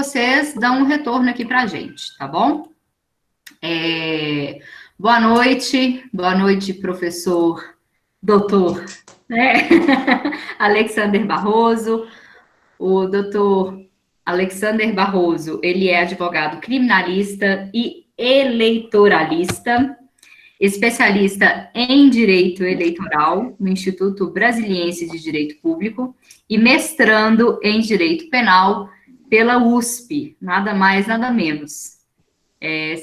vocês dão um retorno aqui para a gente, tá bom? Boa noite, professor, doutor, né? Alexander Barroso. O doutor Alexander Barroso, ele é advogado criminalista e eleitoralista, especialista em direito eleitoral no Instituto Brasiliense de Direito Público e mestrando em direito penal pela USP, nada mais, nada menos.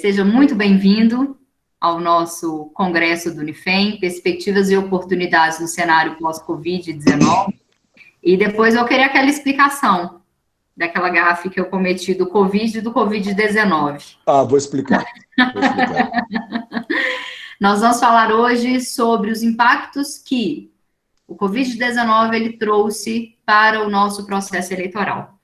Seja muito bem-vindo ao nosso congresso do Unifem, Perspectivas e Oportunidades no Cenário Pós-Covid-19. E depois eu queria aquela explicação daquela gafe que eu cometi do Covid e do Covid-19. Vou explicar. Nós vamos falar hoje sobre os impactos que o Covid-19 ele trouxe para o nosso processo eleitoral.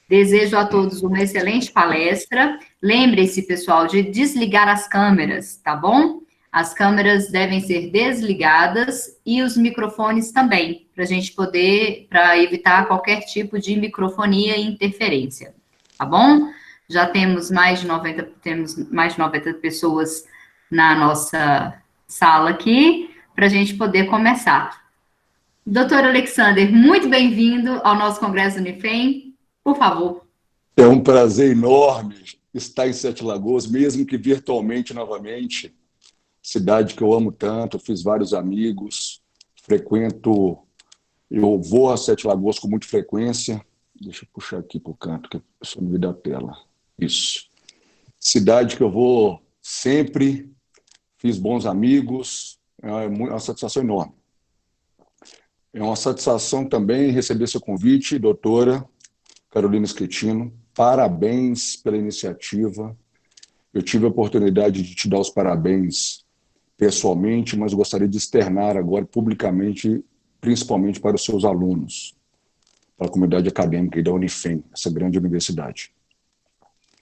Desejo a todos uma excelente palestra. Lembrem-se, pessoal, de desligar as câmeras, tá bom? As câmeras devem ser desligadas e os microfones também, para a gente para evitar qualquer tipo de microfonia e interferência, tá bom? Já temos mais de 90 pessoas na nossa sala aqui, para a gente poder começar. Doutor Alexander, muito bem-vindo ao nosso Congresso Unifem. Por favor. É um prazer enorme estar em Sete Lagoas, mesmo que virtualmente novamente. Cidade que eu amo tanto, fiz vários amigos, eu vou a Sete Lagoas com muita frequência. Deixa eu puxar aqui para o canto, que eu só não vi da tela. Isso. Cidade que eu vou sempre, fiz bons amigos, é uma satisfação enorme. É uma satisfação também receber seu convite, doutora Carolina Schettino. Parabéns pela iniciativa. Eu tive a oportunidade de te dar os parabéns pessoalmente, mas gostaria de externar agora publicamente, principalmente para os seus alunos, para a comunidade acadêmica da Unifem, essa grande universidade.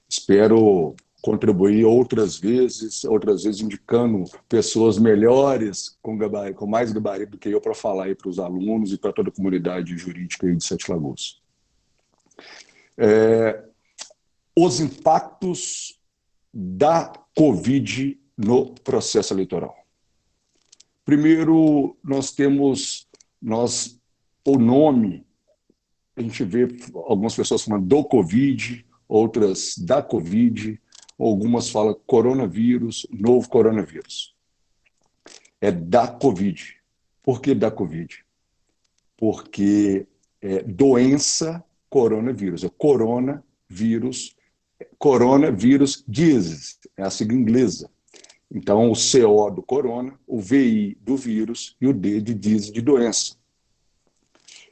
Espero contribuir outras vezes indicando pessoas melhores, com mais gabarito do que eu, para falar aí para os alunos e para toda a comunidade jurídica aí de Sete Lagoas. Os impactos da Covid no processo eleitoral. Primeiro, nós temos o nome, a gente vê algumas pessoas falando do Covid, outras da Covid, algumas falam coronavírus, novo coronavírus. É da Covid. Por que da Covid? Porque é doença coronavírus, é coronavírus disease, é a sigla inglesa. Então, o CO do corona, o VI do vírus e o D de disease, de doença.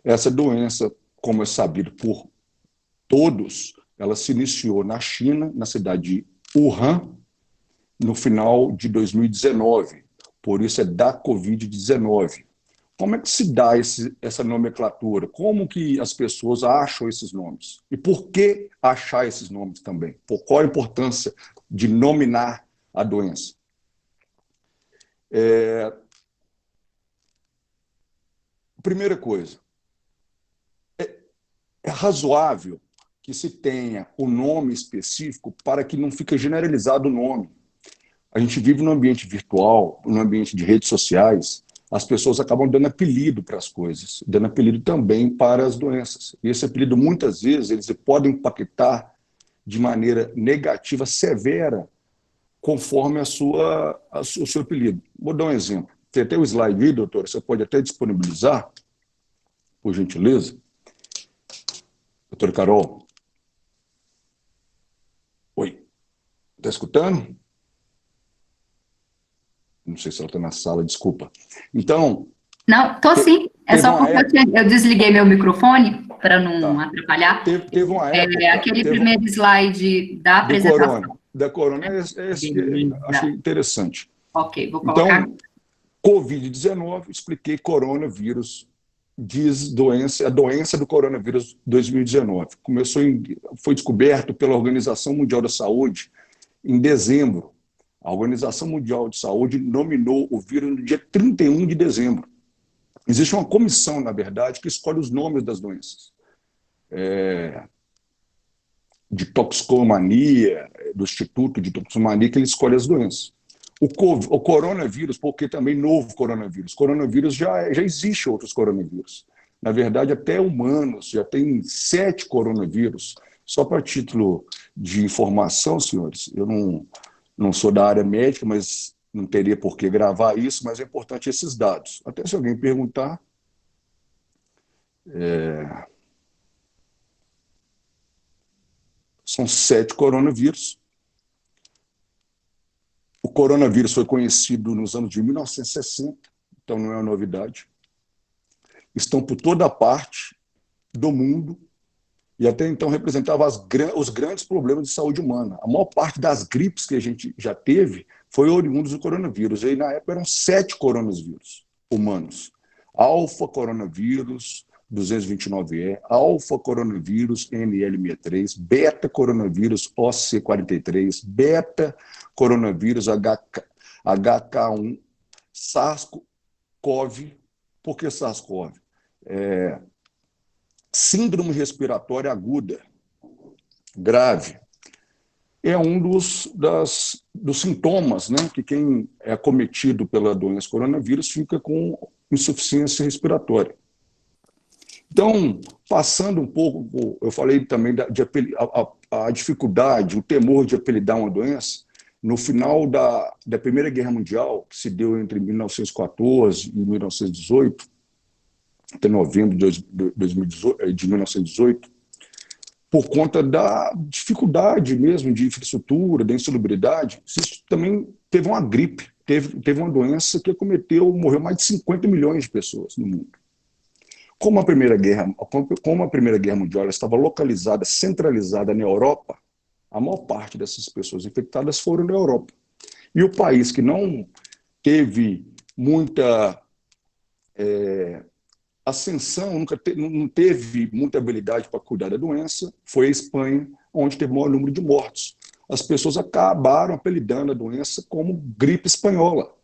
Essa doença, como é sabido por todos, ela se iniciou na China, na cidade de Wuhan, no final de 2019. Por isso é da Covid-19. Como é que se dá essa nomenclatura? Como que as pessoas acham esses nomes? E por que achar esses nomes também? Qual a importância de nominar a doença? Primeira coisa, é razoável que se tenha o nome específico para que não fique generalizado o nome. A gente vive num ambiente virtual, num ambiente de redes sociais, as pessoas acabam dando apelido para as coisas, dando apelido também para as doenças. E esse apelido, muitas vezes, eles podem impactar de maneira negativa, severa, conforme o seu apelido. Vou dar um exemplo. Tem até o slide aí, doutora, você pode até disponibilizar, por gentileza. Doutora Carol. Oi. Está escutando? Não sei se ela está na sala, desculpa. Então... Não, estou sim. É só porque eu desliguei meu microfone para não atrapalhar. Teve uma época... aquele primeiro slide da apresentação. Da corona, achei interessante. Ok, vou colocar. Então, Covid-19, expliquei coronavírus, a doença do coronavírus 2019. Foi descoberto pela Organização Mundial da Saúde em dezembro. A Organização Mundial de Saúde nominou o vírus no dia 31 de dezembro. Existe uma comissão, na verdade, que escolhe os nomes das doenças. de toxicomania, do Instituto de Toxicomania, que ele escolhe as doenças. O coronavírus, porque também novo coronavírus. Coronavírus já existe outros coronavírus. Na verdade, até humanos, já tem 7 coronavírus. Só para título de informação, senhores, eu não sou da área médica, mas não teria por que gravar isso, mas é importante esses dados. Até se alguém perguntar... São 7 coronavírus. O coronavírus foi conhecido nos anos de 1960, então não é uma novidade. Estão por toda parte do mundo e até então representavam os grandes problemas de saúde humana. A maior parte das gripes que a gente já teve foi oriundos do coronavírus. E aí, na época, eram 7 coronavírus humanos. Alfa coronavírus 229E, alfa coronavírus NL63, beta coronavírus OC43, beta coronavírus HK1, SARS-CoV. Por que SARS-CoV? Síndrome respiratória aguda, grave. É um dos sintomas, né, que quem é acometido pela doença coronavírus fica com insuficiência respiratória. Então, passando um pouco, eu falei também a dificuldade, o temor de apelidar uma doença. No final da Primeira Guerra Mundial, que se deu entre 1914 e 1918, até novembro de 1918, por conta da dificuldade mesmo de infraestrutura, da insalubridade, também teve uma gripe, teve uma doença que morreu mais de 50 milhões de pessoas no mundo. Como a Primeira Guerra Mundial estava localizada, centralizada na Europa, a maior parte dessas pessoas infectadas foram da Europa. E o país que não teve muita ascensão, não teve muita habilidade para cuidar da doença, foi a Espanha, onde teve o maior número de mortos. As pessoas acabaram apelidando a doença como gripe espanhola.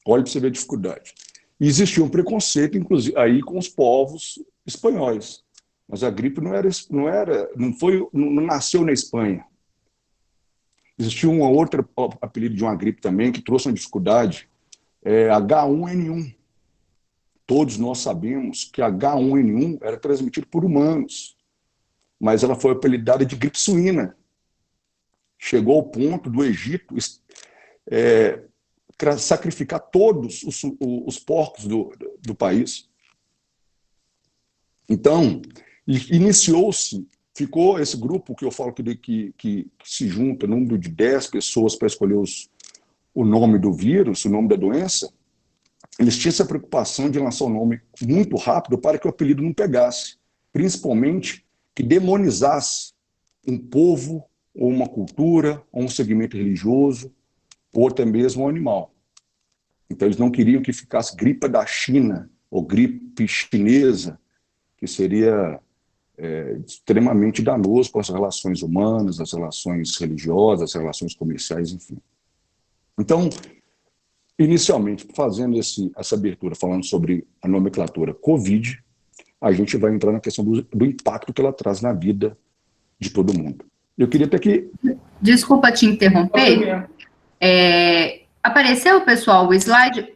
Olha para você ver a dificuldade. E existia um preconceito, inclusive, aí com os povos espanhóis. Mas a gripe não nasceu na Espanha. Existia um outro apelido de uma gripe também que trouxe uma dificuldade, H1N1. Todos nós sabemos que H1N1 era transmitido por humanos, mas ela foi apelidada de gripe suína. Chegou ao ponto do Egito sacrificar todos os porcos do país. Então, ficou esse grupo que eu falo que se junta, número de 10 pessoas para escolher o nome do vírus, o nome da doença. Eles tinham essa preocupação de lançar o nome muito rápido para que o apelido não pegasse, principalmente que demonizasse um povo, ou uma cultura, ou um segmento religioso, ou até mesmo um animal. Então, eles não queriam que ficasse gripe da China, ou gripe chinesa, que seria extremamente danoso para as relações humanas, as relações religiosas, as relações comerciais, enfim. Então, inicialmente, fazendo essa abertura, falando sobre a nomenclatura COVID, a gente vai entrar na questão do impacto que ela traz na vida de todo mundo. Eu queria até que... Desculpa te interromper. Apareceu, pessoal, o slide?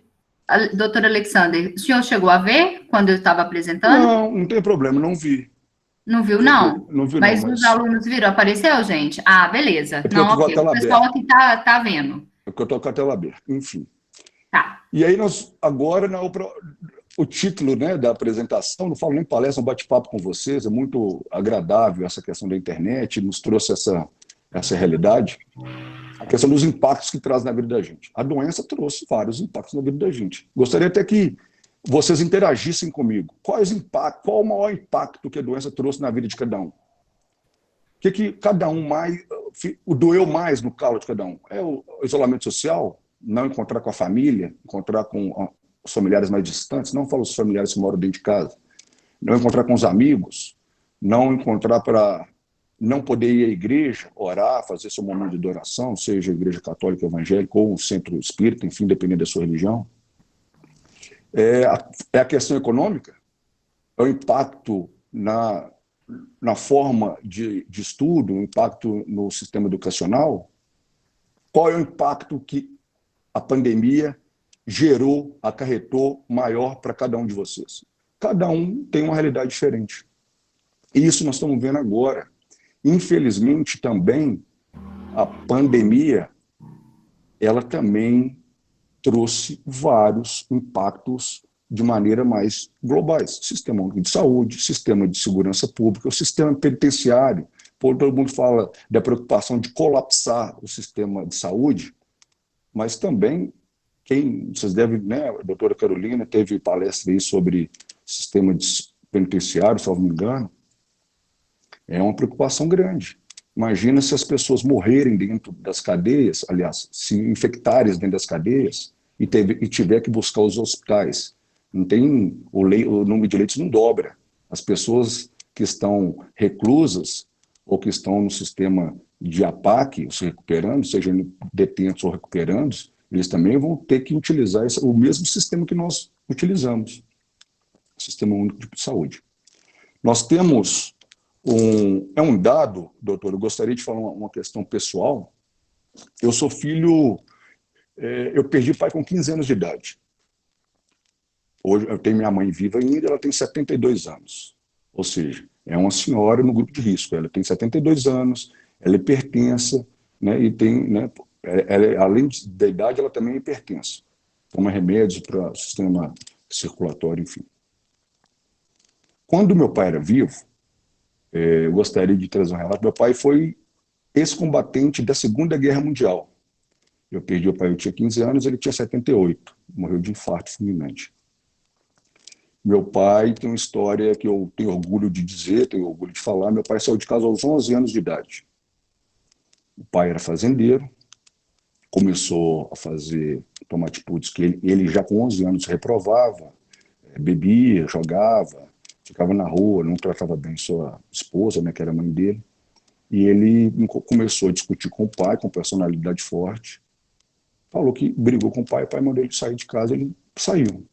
Doutor Alexander, o senhor chegou a ver quando eu estava apresentando? Não tem problema, não vi. Não viu, não? Não vi, mas não. Os alunos viram? Apareceu, gente? Ah, beleza. Não, ok. O pessoal aqui tá vendo. É porque eu estou com a tela aberta, enfim. Tá. E aí, agora, o título, né, da apresentação, não falo nem palestra, um bate-papo com vocês, é muito agradável essa questão da internet, nos trouxe essa realidade, a questão dos impactos que traz na vida da gente. A doença trouxe vários impactos na vida da gente. Gostaria até que vocês interagissem comigo. Qual o maior impacto que a doença trouxe na vida de cada um? O que cada um doeu mais no calo de cada um? É o isolamento social? Não encontrar com a família? Encontrar com os familiares mais distantes? Não falo os familiares que moram dentro de casa. Não encontrar com os amigos? Não encontrar para não poder ir à igreja, orar, fazer seu momento de oração, seja a igreja católica, evangélica ou um centro espírita, enfim, dependendo da sua religião. É a questão econômica? É o impacto na forma de estudo, o impacto no sistema educacional, qual é o impacto que a pandemia gerou, acarretou maior para cada um de vocês? Cada um tem uma realidade diferente. E isso nós estamos vendo agora. Infelizmente, também, a pandemia, ela também trouxe vários impactos de maneira mais globais. Sistema único de saúde, sistema de segurança pública, o sistema penitenciário. Todo mundo fala da preocupação de colapsar o sistema de saúde, mas também, vocês devem, né, a doutora Carolina teve palestra aí sobre sistema penitenciário, salvo me engano, é uma preocupação grande. Imagina se as pessoas morrerem dentro das cadeias, aliás, se infectarem dentro das cadeias e tiver que buscar os hospitais. Não tem, o número de leitos não dobra. As pessoas que estão reclusas ou que estão no sistema de APAC, se recuperando, seja detentos ou recuperandos, eles também vão ter que utilizar o mesmo sistema que nós utilizamos, o Sistema Único de Saúde. Nós temos um dado, doutor, eu gostaria de falar uma questão pessoal. Eu sou filho, eu perdi o pai com 15 anos de idade. Hoje eu tenho minha mãe viva ainda, ela tem 72 anos. Ou seja, é uma senhora no grupo de risco. Ela tem 72 anos, ela é hipertensa, né, e tem, né, além da idade, ela também é hipertensa. Toma remédios para o sistema circulatório, enfim. Quando meu pai era vivo, eu gostaria de trazer um relato. Meu pai foi ex-combatente da Segunda Guerra Mundial. Eu perdi o pai, eu tinha 15 anos, ele tinha 78. Morreu de infarto fulminante. Meu pai tem uma história que eu tenho orgulho de dizer, tenho orgulho de falar. Meu pai saiu de casa aos 11 anos de idade. O pai era fazendeiro, começou a tomar atitudes que ele já com 11 anos reprovava, bebia, jogava, ficava na rua, não tratava bem sua esposa, né, que era a mãe dele. E ele começou a discutir com o pai, com personalidade forte. Falou que brigou com o pai mandou ele sair de casa, ele saiu.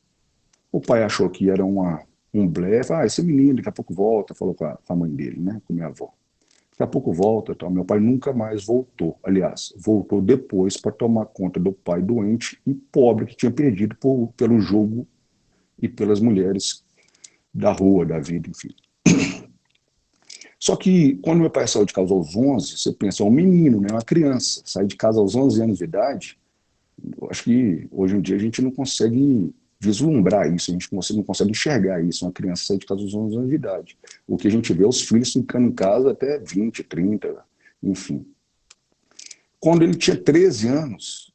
O pai achou que era um blefe, esse menino daqui a pouco volta, falou com a mãe dele, né, com minha avó. Daqui a pouco volta, tal. Meu pai nunca mais voltou. Aliás, voltou depois para tomar conta do pai doente e pobre que tinha perdido pelo jogo e pelas mulheres da rua, da vida, enfim. Só que quando meu pai saiu de casa aos 11, você pensa, é um menino, né, uma criança, sair de casa aos 11 anos de idade, eu acho que hoje em dia a gente não consegue vislumbrar isso, a gente não consegue enxergar isso, uma criança sair de casa aos 11 anos de idade. O que a gente vê é os filhos ficando em casa até 20, 30, enfim. Quando ele tinha 13 anos,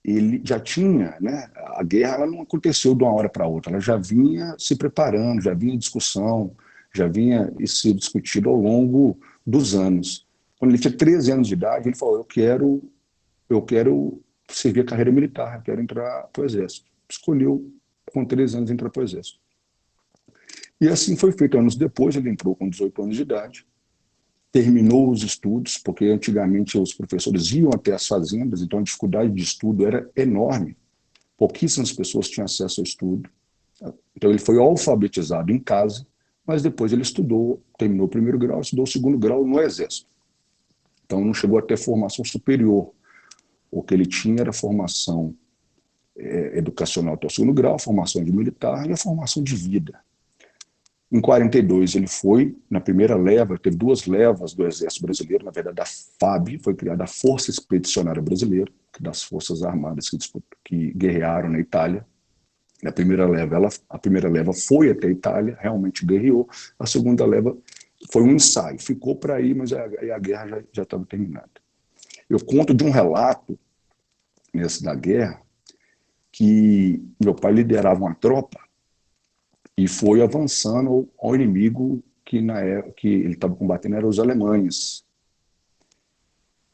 ele já tinha, né, a guerra ela não aconteceu de uma hora para outra, ela já vinha se preparando, já vinha discussão, já vinha sido discutido ao longo dos anos. Quando ele tinha 13 anos de idade, ele falou, eu quero servir a carreira militar, eu quero entrar para o Exército. Escolheu, com 13 anos, entrar para o Exército. E assim foi feito. Anos depois, ele entrou com 18 anos de idade, terminou os estudos, porque antigamente os professores iam até as fazendas, então a dificuldade de estudo era enorme. Pouquíssimas pessoas tinham acesso ao estudo. Então ele foi alfabetizado em casa, mas depois ele estudou, terminou o primeiro grau, estudou o segundo grau no Exército. Então não chegou a ter formação superior. O que ele tinha era formação educacional até o segundo grau, formação de militar e a formação de vida. Em 42 ele foi, na primeira leva, teve duas levas do Exército Brasileiro, na verdade a FAB, foi criada a Força Expedicionária Brasileira, das Forças Armadas que guerrearam na Itália. A primeira leva foi até a Itália, realmente guerreou, a segunda leva foi um ensaio, ficou para ir, mas a guerra já estava terminada. Eu conto de um relato da guerra, que meu pai liderava uma tropa e foi avançando ao inimigo que na época que ele estava combatendo eram os alemães.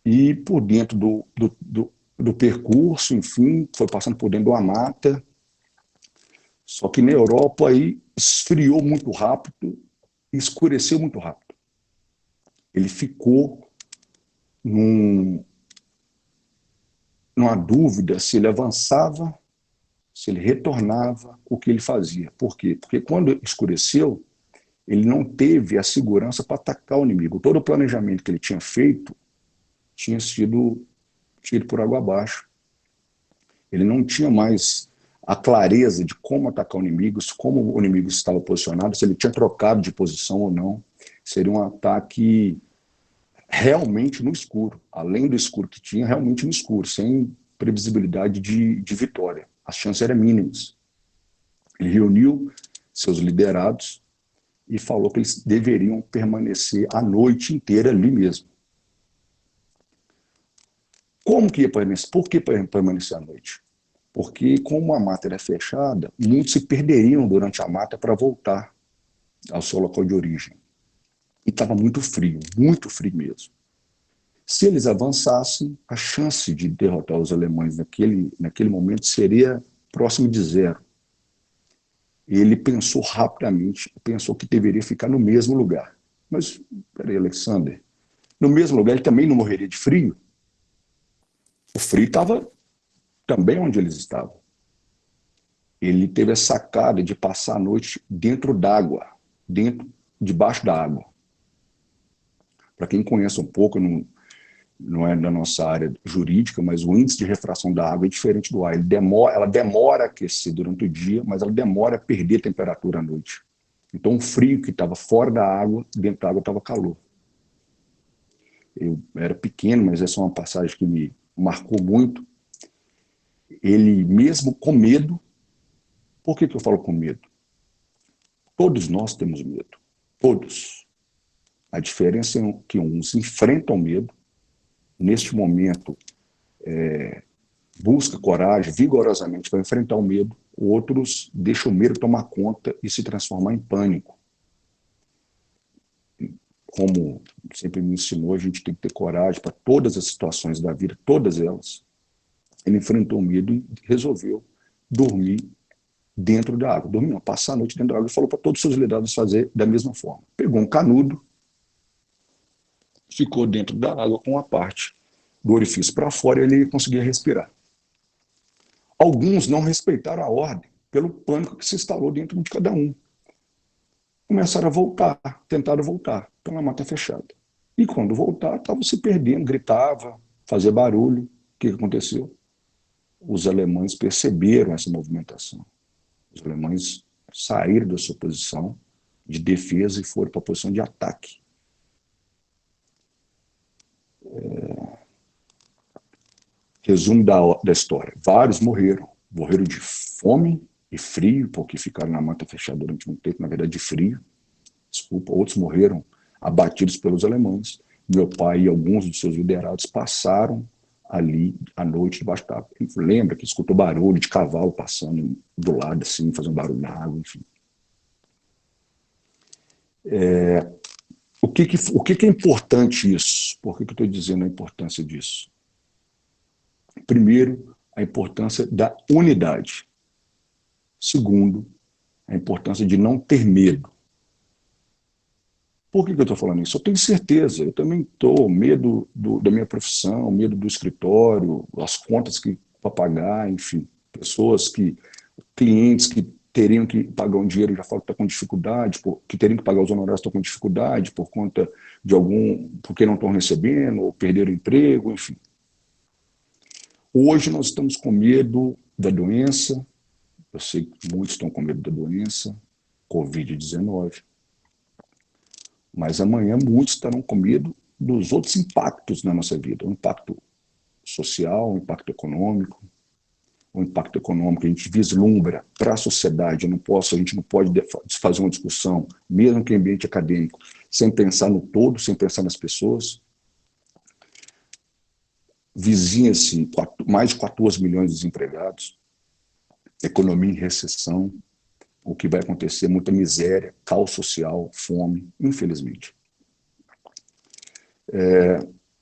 E por dentro do percurso, enfim, foi passando por dentro de uma mata, só que na Europa aí esfriou muito rápido e escureceu muito rápido. Ele ficou numa dúvida se ele avançava, se ele retornava, o que ele fazia. Por quê? Porque quando escureceu, ele não teve a segurança para atacar o inimigo. Todo o planejamento que ele tinha feito tinha sido tiro por água abaixo. Ele não tinha mais a clareza de como atacar o inimigo, como o inimigo estava posicionado, se ele tinha trocado de posição ou não. Seria um ataque realmente no escuro, além do escuro que tinha, realmente no escuro, sem previsibilidade de vitória. As chances eram mínimas. Ele reuniu seus liderados e falou que eles deveriam permanecer a noite inteira ali mesmo. Como que ia permanecer? Por que permanecer à noite? Porque, como a mata era fechada, muitos se perderiam durante a mata para voltar ao seu local de origem. E estava muito frio mesmo. Se eles avançassem, a chance de derrotar os alemães naquele momento seria próximo de zero. Ele pensou rapidamente, pensou que deveria ficar no mesmo lugar. Mas, peraí, Alexander, no mesmo lugar ele também não morreria de frio? O frio estava também onde eles estavam. Ele teve a sacada de passar a noite dentro d'água, debaixo da água. Para quem conhece um pouco, não é da nossa área jurídica, mas o índice de refração da água é diferente do ar. Ela demora a aquecer durante o dia, mas ela demora a perder temperatura à noite. Então, o frio que estava fora da água, dentro da água estava calor. Eu era pequeno, mas essa é uma passagem que me marcou muito. Ele, mesmo com medo, por que eu falo com medo? Todos nós temos medo. Todos. A diferença é que uns enfrentam o medo, neste momento, busca coragem vigorosamente para enfrentar o medo, outros deixam o medo tomar conta e se transformar em pânico. Como sempre me ensinou, a gente tem que ter coragem para todas as situações da vida, todas elas. Ele enfrentou o medo e resolveu dormir dentro da água. Dormir não, passar a noite dentro da água. E falou para todos os seus liderados fazer da mesma forma. Pegou um canudo, ficou dentro da água com a parte do orifício para fora e ele conseguia respirar. Alguns não respeitaram a ordem pelo pânico que se instalou dentro de cada um. Começaram a voltar, tentaram voltar pela mata fechada. E quando voltar, estavam se perdendo, gritava, fazia barulho. O que aconteceu? Os alemães perceberam essa movimentação. Os alemães saíram da sua posição de defesa e foram para a posição de ataque. Resumo da história. Vários morreram. Morreram de fome e frio, porque ficaram na mata fechada durante muito tempo, na verdade de frio. Desculpa. Outros morreram abatidos pelos alemães. Meu pai e alguns dos seus liderados passaram ali à noite debaixo da água. Ele lembra que escutou barulho de cavalo passando do lado, assim, fazendo barulho na água, enfim. O que é importante isso? Por que eu estou dizendo a importância disso? Primeiro, a importância da unidade. Segundo, a importância de não ter medo. Por que eu estou falando isso? Eu tenho certeza, eu também estou, medo da minha profissão, medo do escritório, as contas para pagar, enfim, clientes que teriam que pagar um dinheiro e já falam que estão com dificuldade, que teriam que pagar os honorários estão com dificuldade por conta de porque não estão recebendo, ou perderam o emprego, enfim. Hoje nós estamos com medo da doença, eu sei que muitos estão com medo da doença, Covid-19, mas amanhã muitos estarão com medo dos outros impactos na nossa vida, o impacto social, o impacto econômico. O impacto econômico que a gente vislumbra para a sociedade, a gente não pode fazer uma discussão, mesmo que em ambiente acadêmico, sem pensar no todo, sem pensar nas pessoas. Vizinha-se mais de 14 milhões de desempregados, economia em recessão, o que vai acontecer, muita miséria, caos social, fome, infelizmente.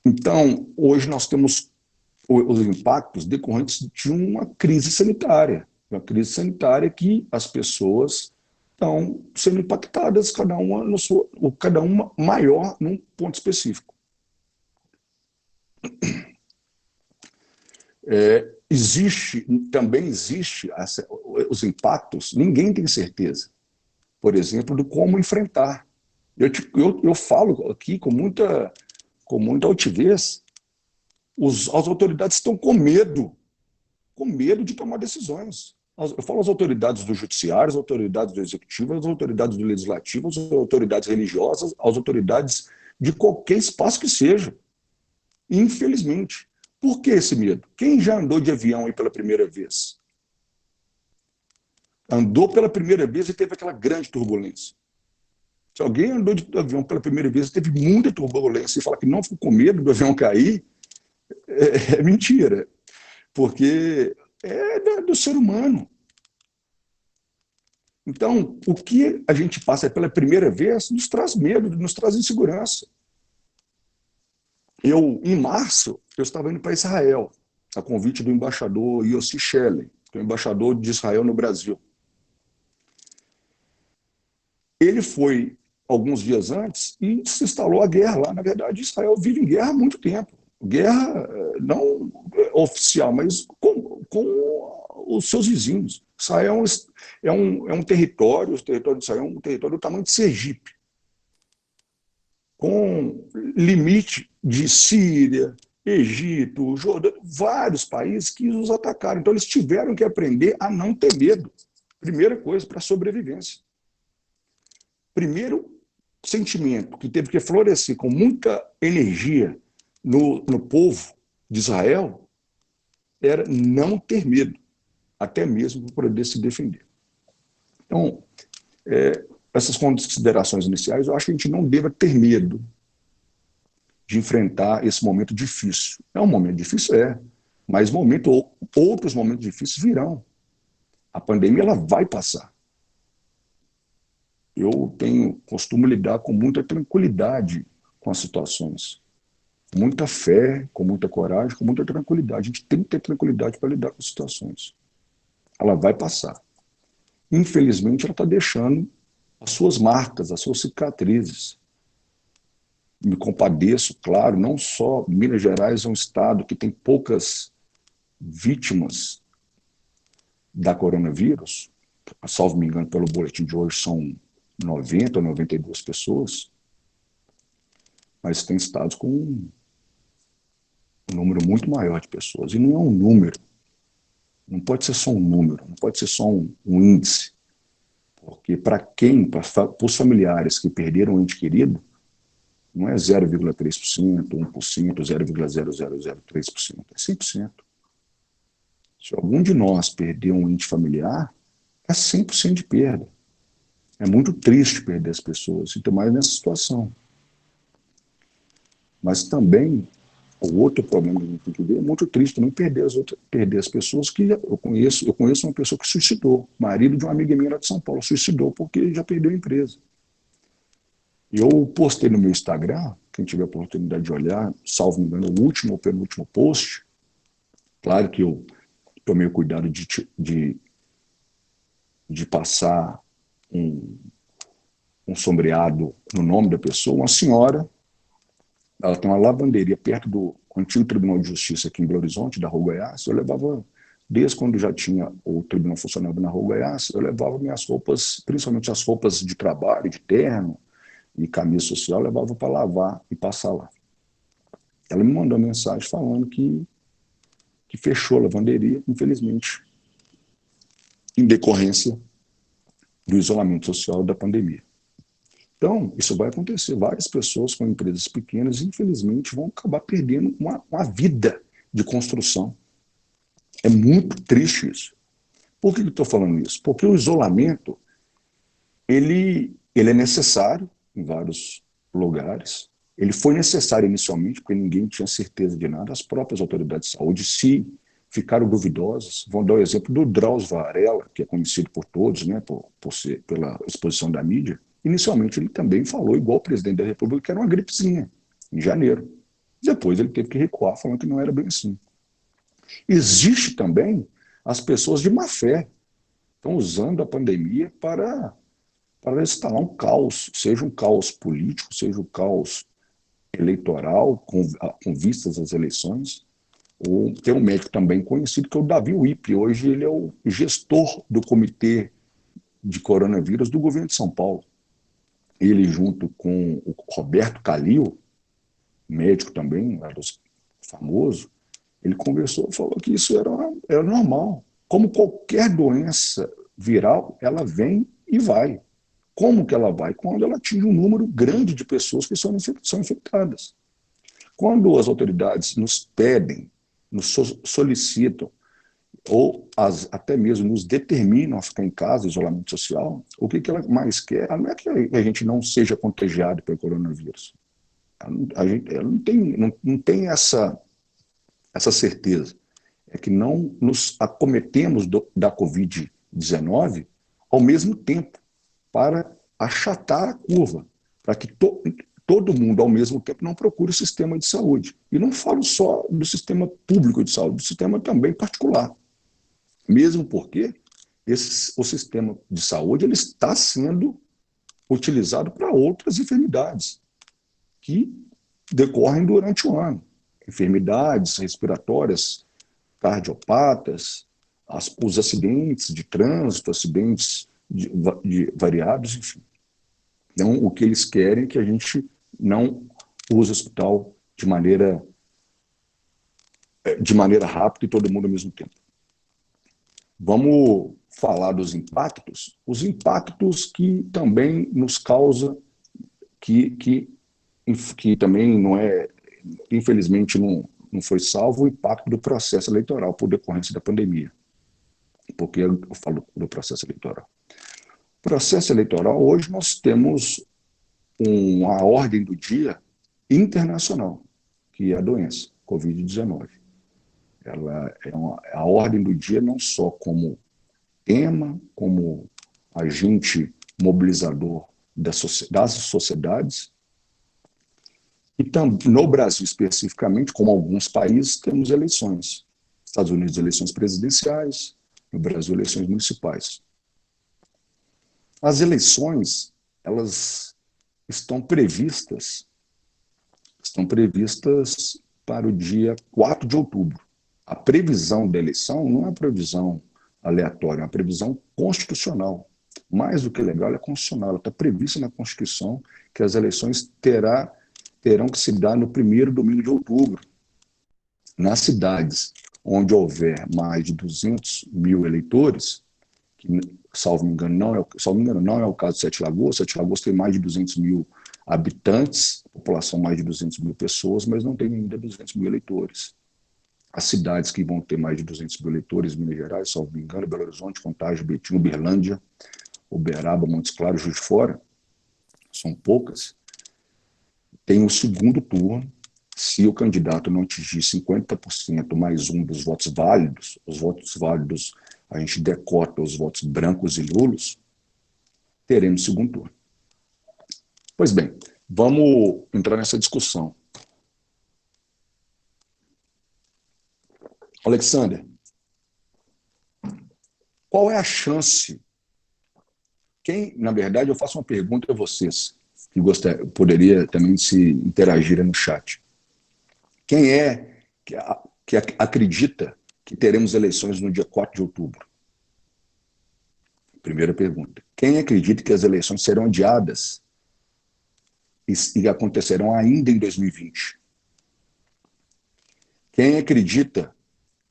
Então, hoje nós temos os impactos decorrentes de uma crise sanitária que as pessoas estão sendo impactadas, cada uma maior num ponto específico. Também existe os impactos, ninguém tem certeza, por exemplo, de como enfrentar Eu falo aqui com muita altivez, as autoridades estão com medo de tomar decisões. Eu falo as autoridades do judiciário, as autoridades do executivo, as autoridades do legislativo, as autoridades religiosas, as autoridades de qualquer espaço que seja. Infelizmente. Por que esse medo? Quem já andou de avião aí pela primeira vez? Andou pela primeira vez e teve aquela grande turbulência. Se alguém andou de avião pela primeira vez e teve muita turbulência e fala que não ficou com medo do avião cair, é mentira. Porque é do ser humano. Então, o que a gente passa pela primeira vez nos traz medo, nos traz insegurança. Em março, eu estava indo para Israel, a convite do embaixador Yossi Shelley, que é o embaixador de Israel no Brasil. Ele foi alguns dias antes e se instalou a guerra lá. Na verdade, Israel vive em guerra há muito tempo. Guerra não oficial, mas com os seus vizinhos. Israel é um território, o território de Israel é um território do tamanho de Sergipe, com limite de Síria, Egito, Jordânia, vários países que os atacaram. Então, eles tiveram que aprender a não ter medo. Primeira coisa, para a sobrevivência. Primeiro sentimento que teve que florescer com muita energia no povo de Israel era não ter medo, até mesmo para poder se defender. Então, essas considerações iniciais, eu acho que a gente não deva ter medo de enfrentar esse momento difícil. É um momento difícil, mas outros momentos difíceis virão. A pandemia ela vai passar. Eu costumo lidar com muita tranquilidade com as situações. Muita fé, com muita coragem, com muita tranquilidade. A gente tem que ter tranquilidade para lidar com as situações. Ela vai passar. Infelizmente, ela está deixando as suas marcas, as suas cicatrizes. Me compadeço, claro, não só Minas Gerais é um estado que tem poucas vítimas da coronavírus, salvo me engano, pelo boletim de hoje, são 90 ou 92 pessoas, mas tem estados com um número muito maior de pessoas. E não é um número, não pode ser só um número, não pode ser só um índice. Porque para os familiares que perderam um ente querido, não é 0,3%, 1%, 0,0003%, é 100%. Se algum de nós perder um ente familiar, é 100% de perda. É muito triste perder as pessoas, ainda mais nessa situação. Mas também, o outro problema que a gente tem que ver é muito triste também perder as pessoas que eu conheço. Eu conheço uma pessoa que suicidou, marido de uma amiga minha lá de São Paulo, suicidou porque já perdeu a empresa. Eu postei no meu Instagram, quem tiver a oportunidade de olhar, salvo me engano, o último ou penúltimo post. Claro que eu tomei o cuidado de passar um sombreado no nome da pessoa. Uma senhora, ela tem uma lavanderia perto do antigo Tribunal de Justiça aqui em Belo Horizonte, da Rua Goiás. Eu levava, desde quando já tinha o tribunal funcionando na Rua Goiás, eu levava minhas roupas, principalmente as roupas de trabalho, de terno e camisa social, eu levava para lavar e passar lá. Ela me mandou uma mensagem falando que fechou a lavanderia, infelizmente, em decorrência do isolamento social da pandemia. Então, isso vai acontecer. Várias pessoas com empresas pequenas, infelizmente, vão acabar perdendo uma vida de construção. É muito triste isso. Por que eu estou falando isso? Porque o isolamento, ele é necessário em vários lugares. Ele foi necessário inicialmente, porque ninguém tinha certeza de nada. As próprias autoridades de saúde, se ficaram duvidosas. Vão dar o exemplo do Drauzio Varela, que é conhecido por todos, né, pela exposição da mídia. Inicialmente, ele também falou, igual o presidente da República, que era uma gripezinha, em janeiro. Depois ele teve que recuar, falando que não era bem assim. Existe também as pessoas de má fé, estão usando a pandemia para instalar um caos, seja um caos político, seja um caos eleitoral, com vistas às eleições. Tem um médico também conhecido, que é o Davi Wipre. Hoje ele é o gestor do comitê de coronavírus do governo de São Paulo. ele junto com o Roberto Calil, médico também, famoso, ele conversou e falou que isso era normal. Como qualquer doença viral, ela vem e vai. Como que ela vai? Quando ela atinge um número grande de pessoas que são infectadas. Quando as autoridades nos pedem, nos solicitam, ou até mesmo nos determinam a ficar em casa, isolamento social, o que ela mais quer? Ela não é que a gente não seja contagiado pelo coronavírus. Ela não tem essa certeza. É que não nos acometemos da Covid-19 ao mesmo tempo, para achatar a curva, para que todo mundo, ao mesmo tempo, não procure o sistema de saúde. E não falo só do sistema público de saúde, do sistema também particular. Mesmo porque o sistema de saúde ele está sendo utilizado para outras enfermidades que decorrem durante o ano. Enfermidades respiratórias, cardiopatas, os acidentes de trânsito, acidentes de variados, enfim. Então, o que eles querem é que a gente não use o hospital de maneira rápida e todo mundo ao mesmo tempo. Vamos falar dos impactos? Os impactos que também nos causa, que também não é, infelizmente não foi salvo, o impacto do processo eleitoral por decorrência da pandemia. Por que eu falo do processo eleitoral? Processo eleitoral, hoje nós temos uma ordem do dia internacional, que é a doença, Covid-19. Ela é a ordem do dia não só como tema, como agente mobilizador das sociedades, e no Brasil especificamente, como alguns países, temos eleições. Estados Unidos, eleições presidenciais, no Brasil, eleições municipais. As eleições, elas estão previstas para o dia 4 de outubro. A previsão da eleição não é uma previsão aleatória, é uma previsão constitucional. Mais do que legal, é constitucional. Ela está prevista na Constituição que as eleições terão que se dar no primeiro domingo de outubro. Nas cidades onde houver mais de 200 mil eleitores, que, salvo me engano, não é o caso de Sete Lagoas. Sete Lagoas tem mais de 200 mil habitantes, população mais de 200 mil pessoas, mas não tem ainda 200 mil eleitores. As cidades que vão ter mais de 200 mil eleitores, Minas Gerais, salvo me engano, Belo Horizonte, Contagem, Betim, Uberlândia, Uberaba, Montes Claros, Juiz de Fora, são poucas. Tem o segundo turno. Se o candidato não atingir 50% mais um dos votos válidos, os votos válidos a gente decota os votos brancos e nulos, teremos segundo turno. Pois bem, vamos entrar nessa discussão. Alexander, qual é a chance? Na verdade, eu faço uma pergunta a vocês, que poderia também se interagir no chat. Quem é que acredita que teremos eleições no dia 4 de outubro? Primeira pergunta. Quem acredita que as eleições serão adiadas e acontecerão ainda em 2020? Quem acredita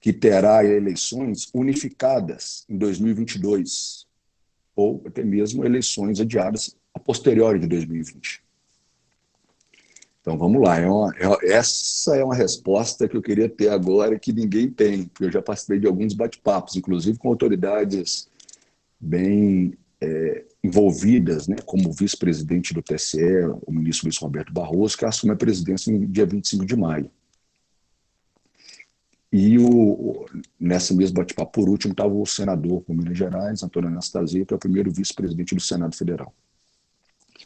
que terá eleições unificadas em 2022? Ou até mesmo eleições adiadas a posteriori de 2020? Então, vamos lá. Essa é uma resposta que eu queria ter agora que ninguém tem, porque eu já participei de alguns bate-papos, inclusive com autoridades bem envolvidas, né, como o vice-presidente do TSE, o ministro Luiz Roberto Barroso, que assume a presidência no dia 25 de maio. E nessa mesma bate-papo, por último, estava o senador por Minas Gerais, Antônio Anastasia, que é o primeiro vice-presidente do Senado Federal.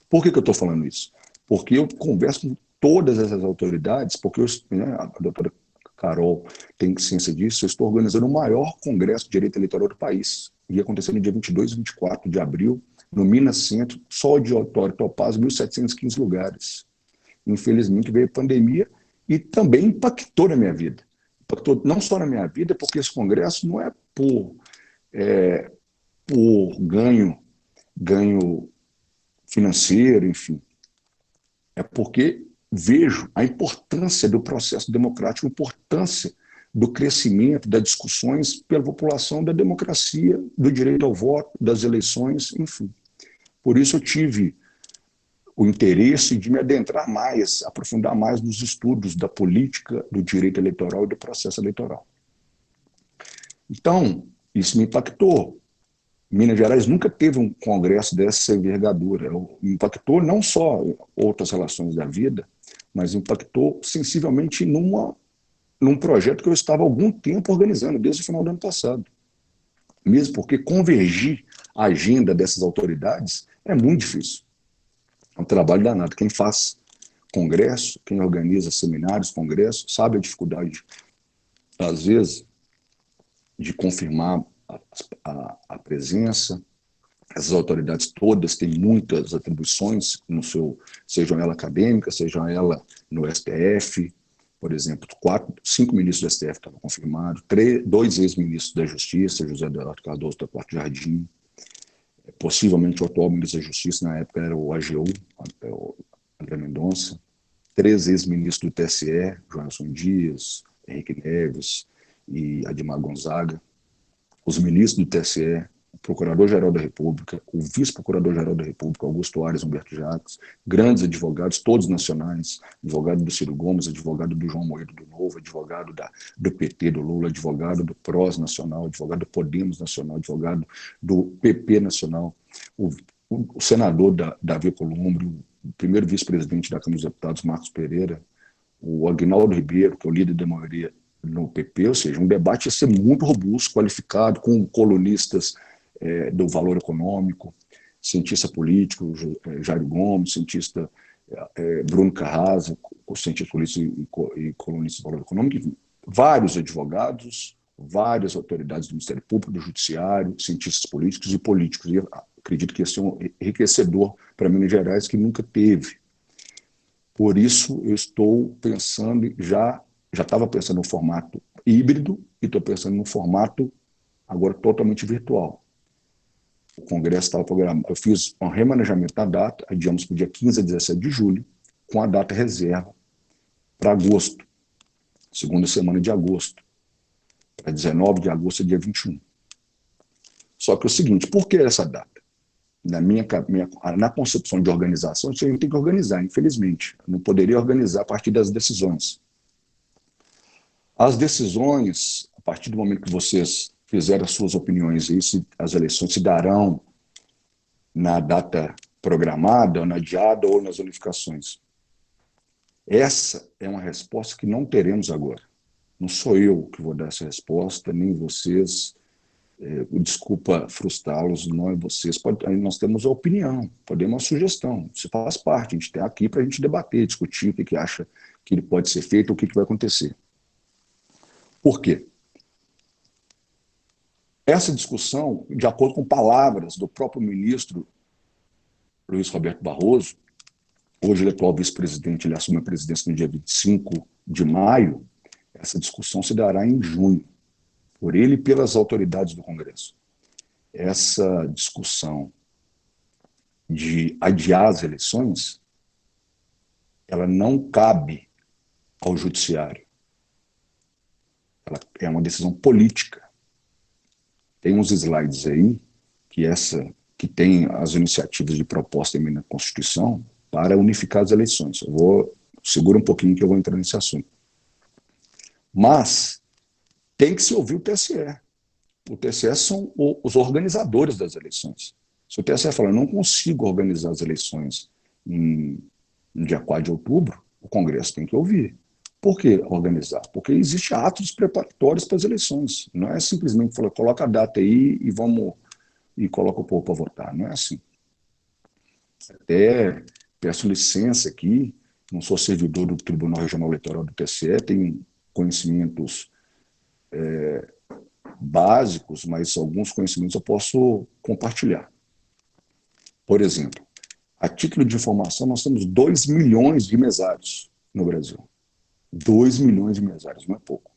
Por que eu estou falando isso? Porque eu converso com todas essas autoridades, porque a doutora Carol tem ciência disso, eu estou organizando o maior congresso de direito eleitoral do país. Ia acontecer no dia 22 e 24 de abril, no Minas Centro, só o auditório Topaz, 1.715 lugares. Infelizmente veio a pandemia e também impactou na minha vida. Impactou não só na minha vida, porque esse congresso não é por ganho financeiro, enfim. É porque vejo a importância do processo democrático, a importância do crescimento, das discussões pela população, da democracia, do direito ao voto, das eleições, enfim. Por isso eu tive o interesse de me adentrar mais, aprofundar mais nos estudos da política, do direito eleitoral e do processo eleitoral. Então, isso me impactou. Minas Gerais nunca teve um congresso dessa envergadura. Impactou não só outras relações da vida, mas impactou sensivelmente num projeto que eu estava há algum tempo organizando, desde o final do ano passado. Mesmo porque convergir a agenda dessas autoridades é muito difícil. É um trabalho danado. Quem faz congresso, quem organiza seminários, congressos, sabe a dificuldade, às vezes, de confirmar a presença. Essas autoridades todas têm muitas atribuições, sejam elas acadêmicas, sejam elas no STF. Por exemplo, 5 ministros do STF estavam confirmados, 2 ex-ministros da Justiça, José Eduardo Cardoso da Porto Jardim, possivelmente o atual ministro da Justiça, na época era o AGU, o André Mendonça, 3 ex-ministros do TSE, Joelson Dias, Henrique Neves e Admar Gonzaga, os ministros do TSE, o Procurador-Geral da República, o Vice-Procurador-Geral da República, Augusto Aras, Humberto Jacques, grandes advogados, todos nacionais, advogado do Ciro Gomes, advogado do João Moedo do Novo, advogado do PT do Lula, advogado do PROS Nacional, advogado do Podemos Nacional, advogado do PP Nacional, o senador Davi Alcolumbre, o primeiro vice-presidente da Câmara dos Deputados, Marcos Pereira, o Aguinaldo Ribeiro, que é o líder da maioria no PP, ou seja, um debate ia ser muito robusto, qualificado, com colunistas do Valor Econômico, cientista político, Jair Gomes, cientista Bruno Carrasa, cientista político e colunista do Valor Econômico, enfim, vários advogados, várias autoridades do Ministério Público, do Judiciário, cientistas políticos e políticos. E eu acredito que ia ser um enriquecedor para Minas Gerais, que nunca teve. Por isso, eu estou pensando, já estava pensando no formato híbrido e estou pensando no formato agora totalmente virtual. O congresso estava programado, eu fiz um remanejamento da data, adiamos para o dia 15 a 17 de julho, com a data reserva para agosto, segunda semana de agosto, para 19 de agosto e dia 21. Só que é o seguinte, por que essa data? Na concepção de organização, a gente tem que organizar, infelizmente. Eu não poderia organizar a partir das decisões. As decisões, a partir do momento que vocês fizeram as suas opiniões, as eleições se darão na data programada, ou na adiada, ou nas unificações. Essa é uma resposta que não teremos agora. Não sou eu que vou dar essa resposta, nem vocês. Desculpa frustrá-los, não é vocês. Nós temos a opinião, podemos uma sugestão. Isso faz parte, a gente está aqui para a gente debater, discutir o que acha que ele pode ser feito, o que vai acontecer. Por quê? Essa discussão, de acordo com palavras do próprio ministro Luiz Roberto Barroso, hoje ele é atual vice-presidente, ele assume a presidência no dia 25 de maio, essa discussão se dará em junho, por ele e pelas autoridades do Congresso. Essa discussão de adiar as eleições, ela não cabe ao judiciário. Ela é uma decisão política. Tem uns slides aí que tem as iniciativas de proposta em emenda à Constituição para unificar as eleições. Segura um pouquinho que eu vou entrar nesse assunto. Mas tem que se ouvir o TSE. O TSE são os organizadores das eleições. Se o TSE falar, não consigo organizar as eleições no dia 4 de outubro, o Congresso tem que ouvir. Por que organizar? Porque existem atos preparatórios para as eleições. Não é simplesmente falar, coloca a data aí e coloca o povo para votar. Não é assim. Até peço licença aqui, não sou servidor do Tribunal Regional Eleitoral do TSE, tenho conhecimentos básicos, mas alguns conhecimentos eu posso compartilhar. Por exemplo, a título de informação, nós temos 2 milhões de mesários no Brasil. 2 milhões de mesários, não é pouco.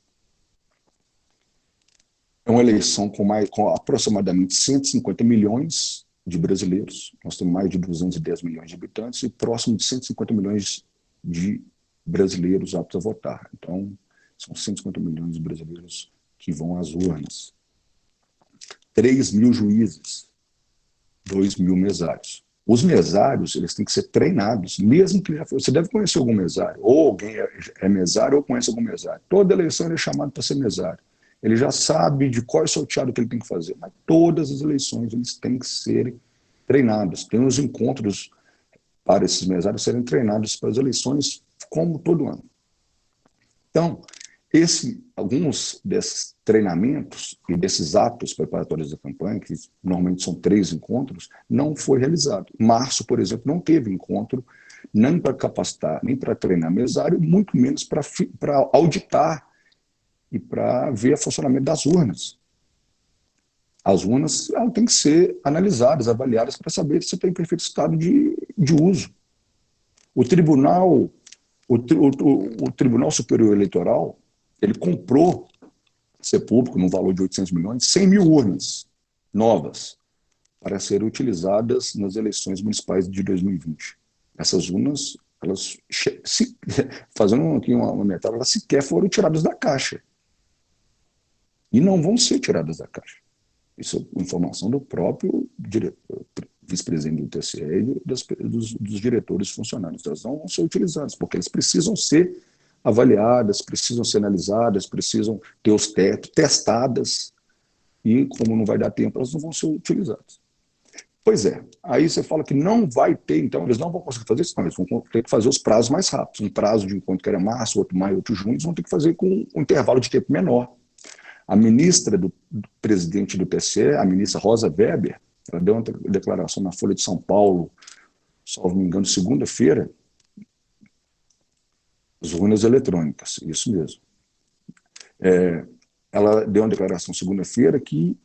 É uma eleição com aproximadamente 150 milhões de brasileiros. Nós temos mais de 210 milhões de habitantes e próximo de 150 milhões de brasileiros aptos a votar. Então, são 150 milhões de brasileiros que vão às urnas. 3 mil juízes, 2 mil mesários. Os mesários, eles têm que ser treinados, mesmo que já for. Você deve conhecer algum mesário, ou alguém é mesário ou conhece algum mesário. Toda eleição ele é chamado para ser mesário. Ele já sabe de qual é o sorteado que ele tem que fazer, mas todas as eleições eles têm que ser treinados. Tem os encontros para esses mesários serem treinados para as eleições, como todo ano. Então, alguns desses treinamentos e desses atos preparatórios da campanha, que normalmente são 3 encontros, não foi realizado. Março, por exemplo, não teve encontro, nem para capacitar, nem para treinar mesário, muito menos para auditar e para ver o funcionamento das urnas. As urnas têm que ser analisadas, avaliadas, para saber se está em perfeito estado de uso. O Tribunal Superior Eleitoral, ele comprou, ser público, no valor de 800 milhões, 100 mil urnas novas para serem utilizadas nas eleições municipais de 2020. Essas urnas, elas, fazendo aqui uma metáfora, elas sequer foram tiradas da caixa. E não vão ser tiradas da caixa. Isso é informação do próprio vice-presidente do TSE e dos diretores funcionários. Elas não vão ser utilizadas, porque elas precisam ser avaliadas, precisam ser analisadas, precisam ter os tetos testadas, e como não vai dar tempo, elas não vão ser utilizadas. Pois é, aí você fala que não vai ter, então eles não vão conseguir fazer isso, não, eles vão ter que fazer os prazos mais rápidos. Um prazo de encontro que era março, outro maio, outro junho, eles vão ter que fazer com um intervalo de tempo menor. A ministra do presidente do TSE, a ministra Rosa Weber, ela deu uma declaração na Folha de São Paulo, salvo me engano, segunda-feira, as urnas eletrônicas, isso mesmo. Ela deu uma declaração segunda-feira que,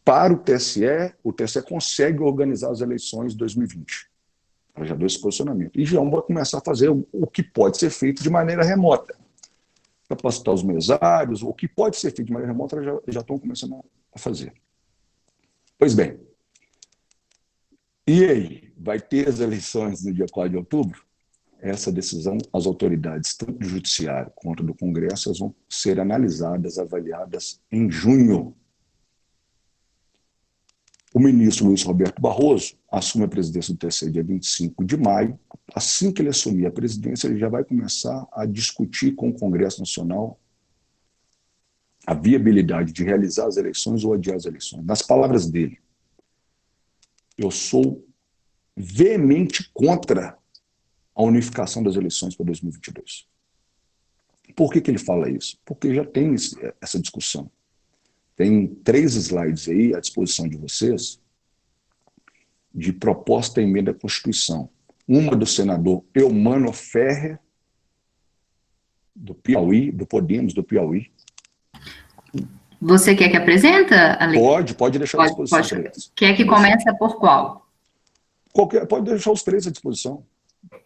para o TSE consegue organizar as eleições de 2020. Ela já deu esse posicionamento. E já vai começar a fazer o que pode ser feito de maneira remota. Capacitar os mesários, o que pode ser feito de maneira remota, já estão começando a fazer. Pois bem, e aí? Vai ter as eleições no dia 4 de outubro? Essa decisão, as autoridades, tanto do Judiciário quanto do Congresso, elas vão ser analisadas, avaliadas em junho. O ministro Luiz Roberto Barroso assume a presidência do TSE dia 25 de maio. Assim que ele assumir a presidência, ele já vai começar a discutir com o Congresso Nacional a viabilidade de realizar as eleições ou adiar as eleições. Nas palavras dele, eu sou veemente contra a unificação das eleições para 2022. Por que ele fala isso? Porque já tem essa discussão. Tem 3 slides aí à disposição de vocês de proposta de emenda à Constituição. Uma do senador Eumano Ferrer, do Piauí, do Podemos, do Piauí. Você quer que apresenta, Ale? Pode deixar à disposição. Pode. Quer que começa por qual? Pode deixar os 3 à disposição.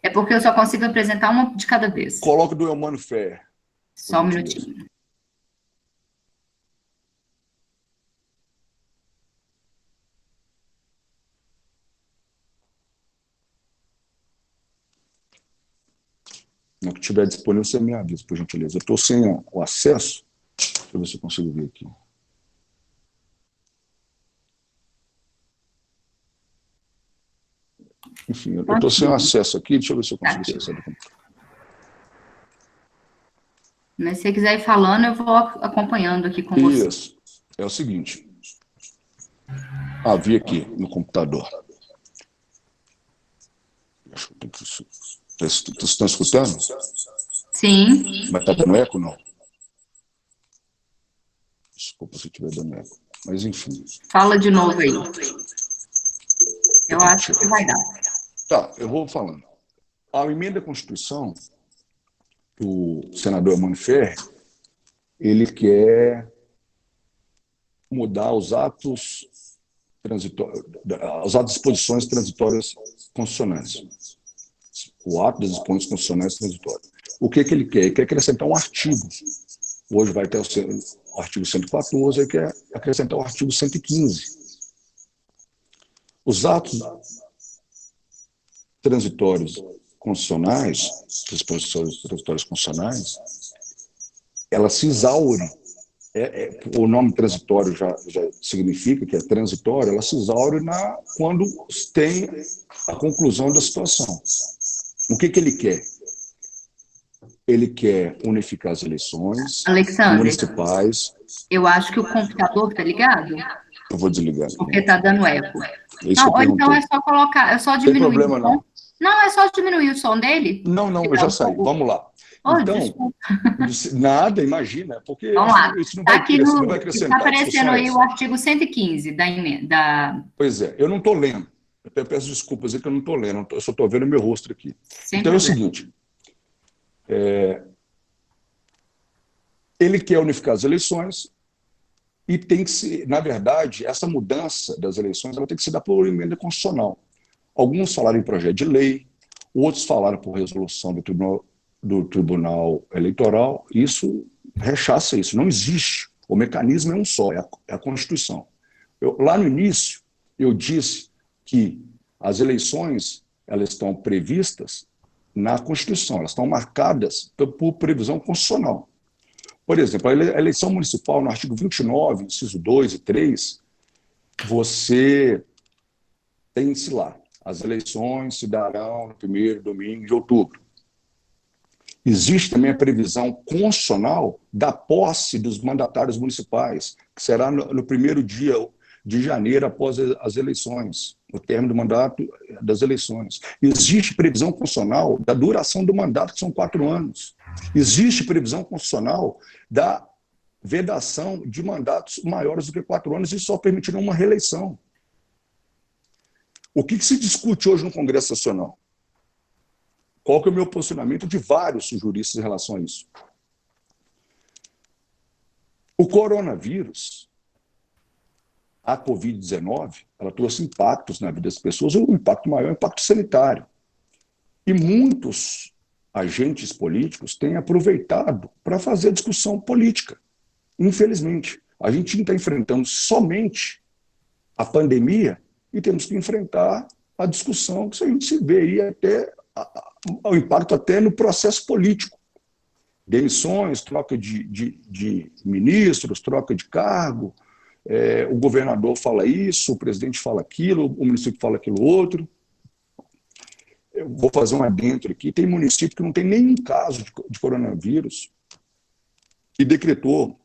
É porque eu só consigo apresentar uma de cada vez. Coloque do Eumano Ferrer. Só um minutinho. No que estiver disponível, você me avisa, por gentileza. Eu estou sem o acesso. Deixa eu ver se eu consigo ver aqui. Enfim, eu estou sem acesso aqui. Deixa eu ver se eu consigo acessar do computador. Mas se você quiser ir falando, eu vou acompanhando aqui com você. Isso. É o seguinte. Vi aqui no computador. Vocês estão escutando? Sim. Mas está dando eco, não? Desculpa se estiver dando eco. Mas, enfim. Fala de novo aí. Eu acho que vai dar. Tá, eu vou falando. A emenda à Constituição, o senador Eumano Ferrer, ele quer mudar os atos transitórios, as disposições transitórias constitucionais. O ato das disposições constitucionais transitórias. O que ele quer? Ele quer acrescentar um artigo. Hoje vai ter o artigo 114, ele quer acrescentar o artigo 115. Os atos transitórios constitucionais, disposições transitórias constitucionais, elas se exaurem. O nome transitório já significa que é transitório, ela se exaure quando tem a conclusão da situação. O que ele quer? Ele quer unificar as eleições Alexandre, municipais. eu acho que o computador tá ligado, Eu vou desligar. porque tá dando eco. Isso Não, que eu ou então perguntei. é só colocar, é só Não tem diminuir o problema, som. não. Não, é só diminuir o som dele. Não, eu Ficar já um saí. pouco. Vamos lá. Oh, Então, desculpa. nada, imagina, porque eu Vamos acho lá. que isso não Tá vai, aqui não vai tá acrescentar aparecendo aí discussões. o artigo 115 da emenda. Pois é, eu não estou lendo. Eu até peço desculpas aí que eu não estou lendo, eu só estou vendo meu rosto aqui. Sem Então é o problema. seguinte, ele quer unificar as eleições e tem que ser, na verdade, essa mudança das eleições ela tem que se dar por emenda constitucional. Alguns falaram em projeto de lei, outros falaram por resolução do Tribunal Eleitoral. Isso rechaça isso, não existe. O mecanismo é um só, é a Constituição. Lá no início, eu disse que as eleições elas estão previstas na Constituição, elas estão marcadas por previsão constitucional. Por exemplo, a eleição municipal, no artigo 29, inciso 2 e 3, você tem-se lá, as eleições se darão no primeiro domingo de outubro. Existe também a previsão constitucional da posse dos mandatários municipais, que será no primeiro dia de janeiro após as eleições, o término do mandato das eleições. Existe previsão constitucional da duração do mandato, que são 4 anos. Existe previsão constitucional da vedação de mandatos maiores do que 4 anos e só permitirão uma reeleição. O que se discute hoje no Congresso Nacional? Qual que é o meu posicionamento de vários juristas em relação a isso? O coronavírus, a Covid-19, ela trouxe impactos na vida das pessoas, o impacto maior é o impacto sanitário. E muitos agentes políticos têm aproveitado para fazer discussão política. Infelizmente, a gente não está enfrentando somente a pandemia e temos que enfrentar a discussão que a gente se vê aí até o impacto até no processo político. Demissões, troca de ministros, troca de cargo, o governador fala isso, o presidente fala aquilo, o município fala aquilo outro. Eu vou fazer um adentro aqui. Tem município que não tem nenhum caso de coronavírus e decretou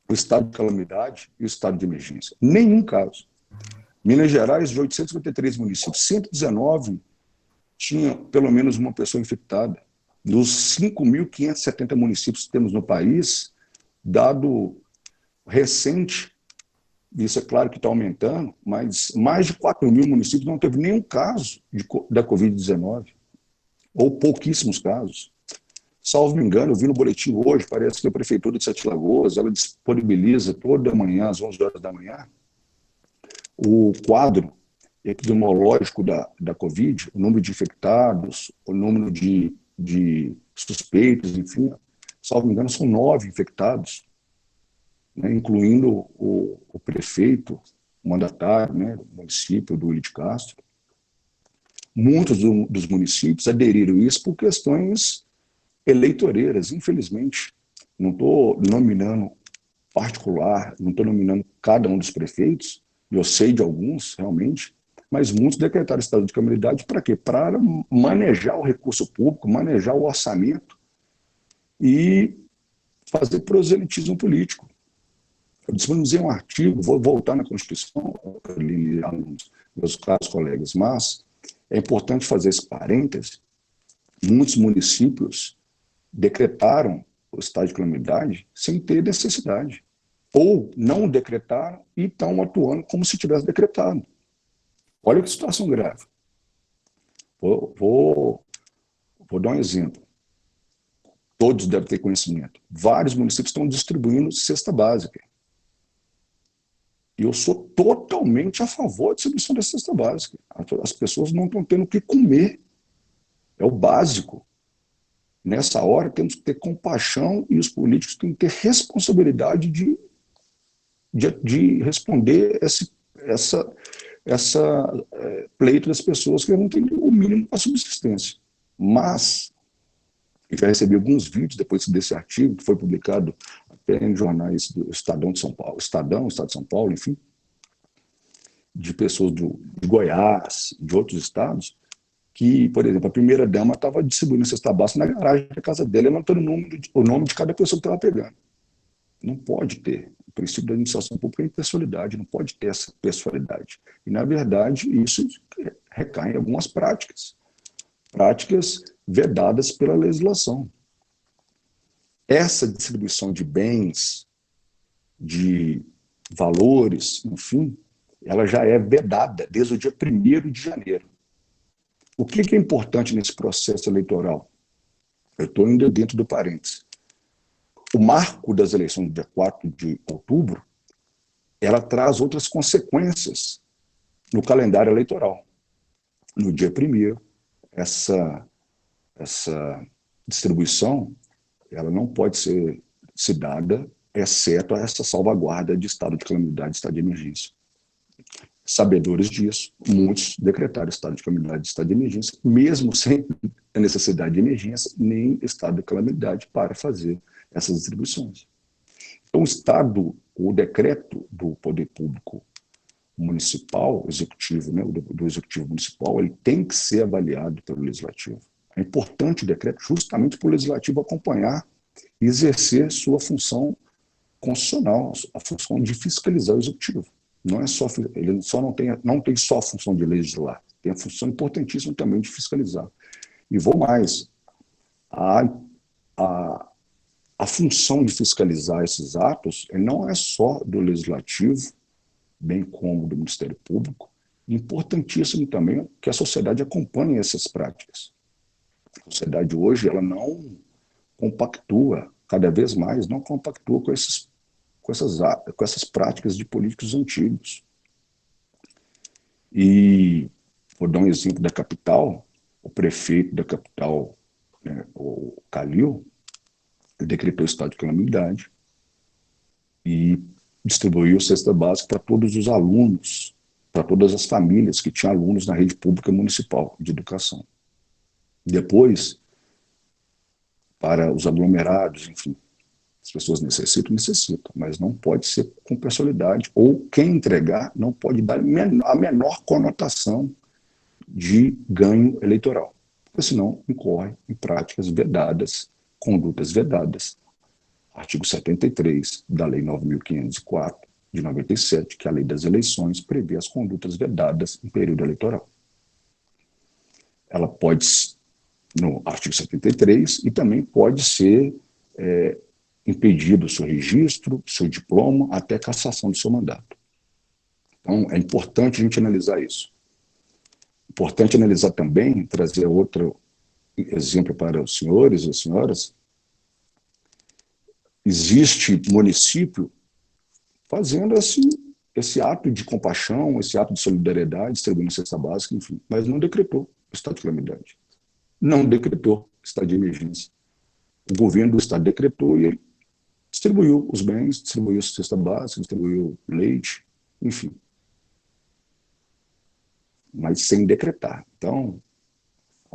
o estado de calamidade e o estado de emergência. Nenhum caso. Minas Gerais, de 853 municípios, 119 tinha pelo menos uma pessoa infectada. Dos 5.570 municípios que temos no país, dado recente, isso é claro que está aumentando, mas mais de 4.000 municípios não teve nenhum caso da Covid-19, ou pouquíssimos casos. Salvo me engano, eu vi no boletim hoje, parece que a Prefeitura de Sete Lagoas, ela disponibiliza toda manhã, às 11 horas da manhã, o quadro epidemiológico da Covid, o número de infectados, o número de suspeitos, enfim, salvo me engano, são 9 infectados, né, incluindo o prefeito, o mandatário, né, do município do Willy de Castro. Muitos dos municípios aderiram a isso por questões eleitoreiras, infelizmente. Não estou nominando particular, não estou nominando cada um dos prefeitos, eu sei de alguns, realmente, mas muitos decretaram estado de calamidade para quê? Para manejar o recurso público, manejar o orçamento e fazer proselitismo político. Eu disponibilizei um artigo, vou voltar na Constituição, meus caros colegas, mas é importante fazer esse parêntese. Muitos municípios decretaram o estado de calamidade sem ter necessidade, ou não decretaram e estão atuando como se tivesse decretado. Olha que situação grave. Vou dar um exemplo. Todos devem ter conhecimento. Vários municípios estão distribuindo cesta básica. E eu sou totalmente a favor da distribuição da cesta básica. As pessoas não estão tendo o que comer. É o básico. Nessa hora, temos que ter compaixão e os políticos têm que ter responsabilidade de responder essa pleito das pessoas que não têm o mínimo para subsistência. Mas eu já recebi alguns vídeos depois desse artigo, que foi publicado até em jornais do Estadão de São Paulo, Estado de São Paulo, enfim, de pessoas de Goiás, de outros estados, que, por exemplo, a primeira-dama estava distribuindo cesta básica na garagem da casa dela, anotando o nome de cada pessoa que estava pegando. Não pode ter. O princípio da administração pública é impessoalidade, não pode ter essa pessoalidade. E, na verdade, isso recai em algumas práticas vedadas pela legislação. Essa distribuição de bens, de valores, enfim, ela já é vedada desde o dia 1º de janeiro. O que é importante nesse processo eleitoral? Eu estou indo dentro do parênteses. O marco das eleições do dia 4 de outubro, ela traz outras consequências no calendário eleitoral. No dia 1º, essa distribuição ela não pode ser dada, exceto essa salvaguarda de estado de calamidade, estado de emergência. Sabedores disso, muitos decretaram estado de calamidade, estado de emergência, mesmo sem a necessidade de emergência, nem estado de calamidade para fazer essas distribuições. Então, o decreto do poder público municipal, executivo, né, do executivo municipal, ele tem que ser avaliado pelo legislativo. É importante o decreto justamente para o legislativo acompanhar e exercer sua função constitucional, a função de fiscalizar o executivo. Não é só, ele só não tem só a função de legislar, tem a função importantíssima também de fiscalizar. E vou mais, a função de fiscalizar esses atos não é só do legislativo, bem como do Ministério Público, importantíssimo também que a sociedade acompanhe essas práticas. A sociedade hoje ela não compactua, cada vez mais, não compactua com essas práticas de políticos antigos. E vou dar um exemplo da capital, o prefeito da capital, né, o Calil, ele decretou estado de calamidade e distribuiu cesta básica para todos os alunos, para todas as famílias que tinham alunos na rede pública municipal de educação. Depois, para os aglomerados, enfim, as pessoas necessitam, mas não pode ser com pessoalidade, ou quem entregar não pode dar a menor conotação de ganho eleitoral, porque senão incorre em práticas vedadas, condutas vedadas. Artigo 73 da Lei 9.504, de 97, que é a Lei das Eleições, prevê as condutas vedadas em período eleitoral. Ela pode, no artigo 73, e também pode ser impedido o seu registro, seu diploma, até cassação do seu mandato. Então, é importante a gente analisar isso. Importante analisar também, trazer outro exemplo para os senhores e as senhoras. Existe município fazendo esse ato de compaixão, esse ato de solidariedade, distribuindo cesta básica, enfim, mas não decretou estado de calamidade. Não decretou estado de emergência. O governo do estado decretou e ele distribuiu os bens, distribuiu cesta básica, distribuiu leite, enfim. Mas sem decretar. Então,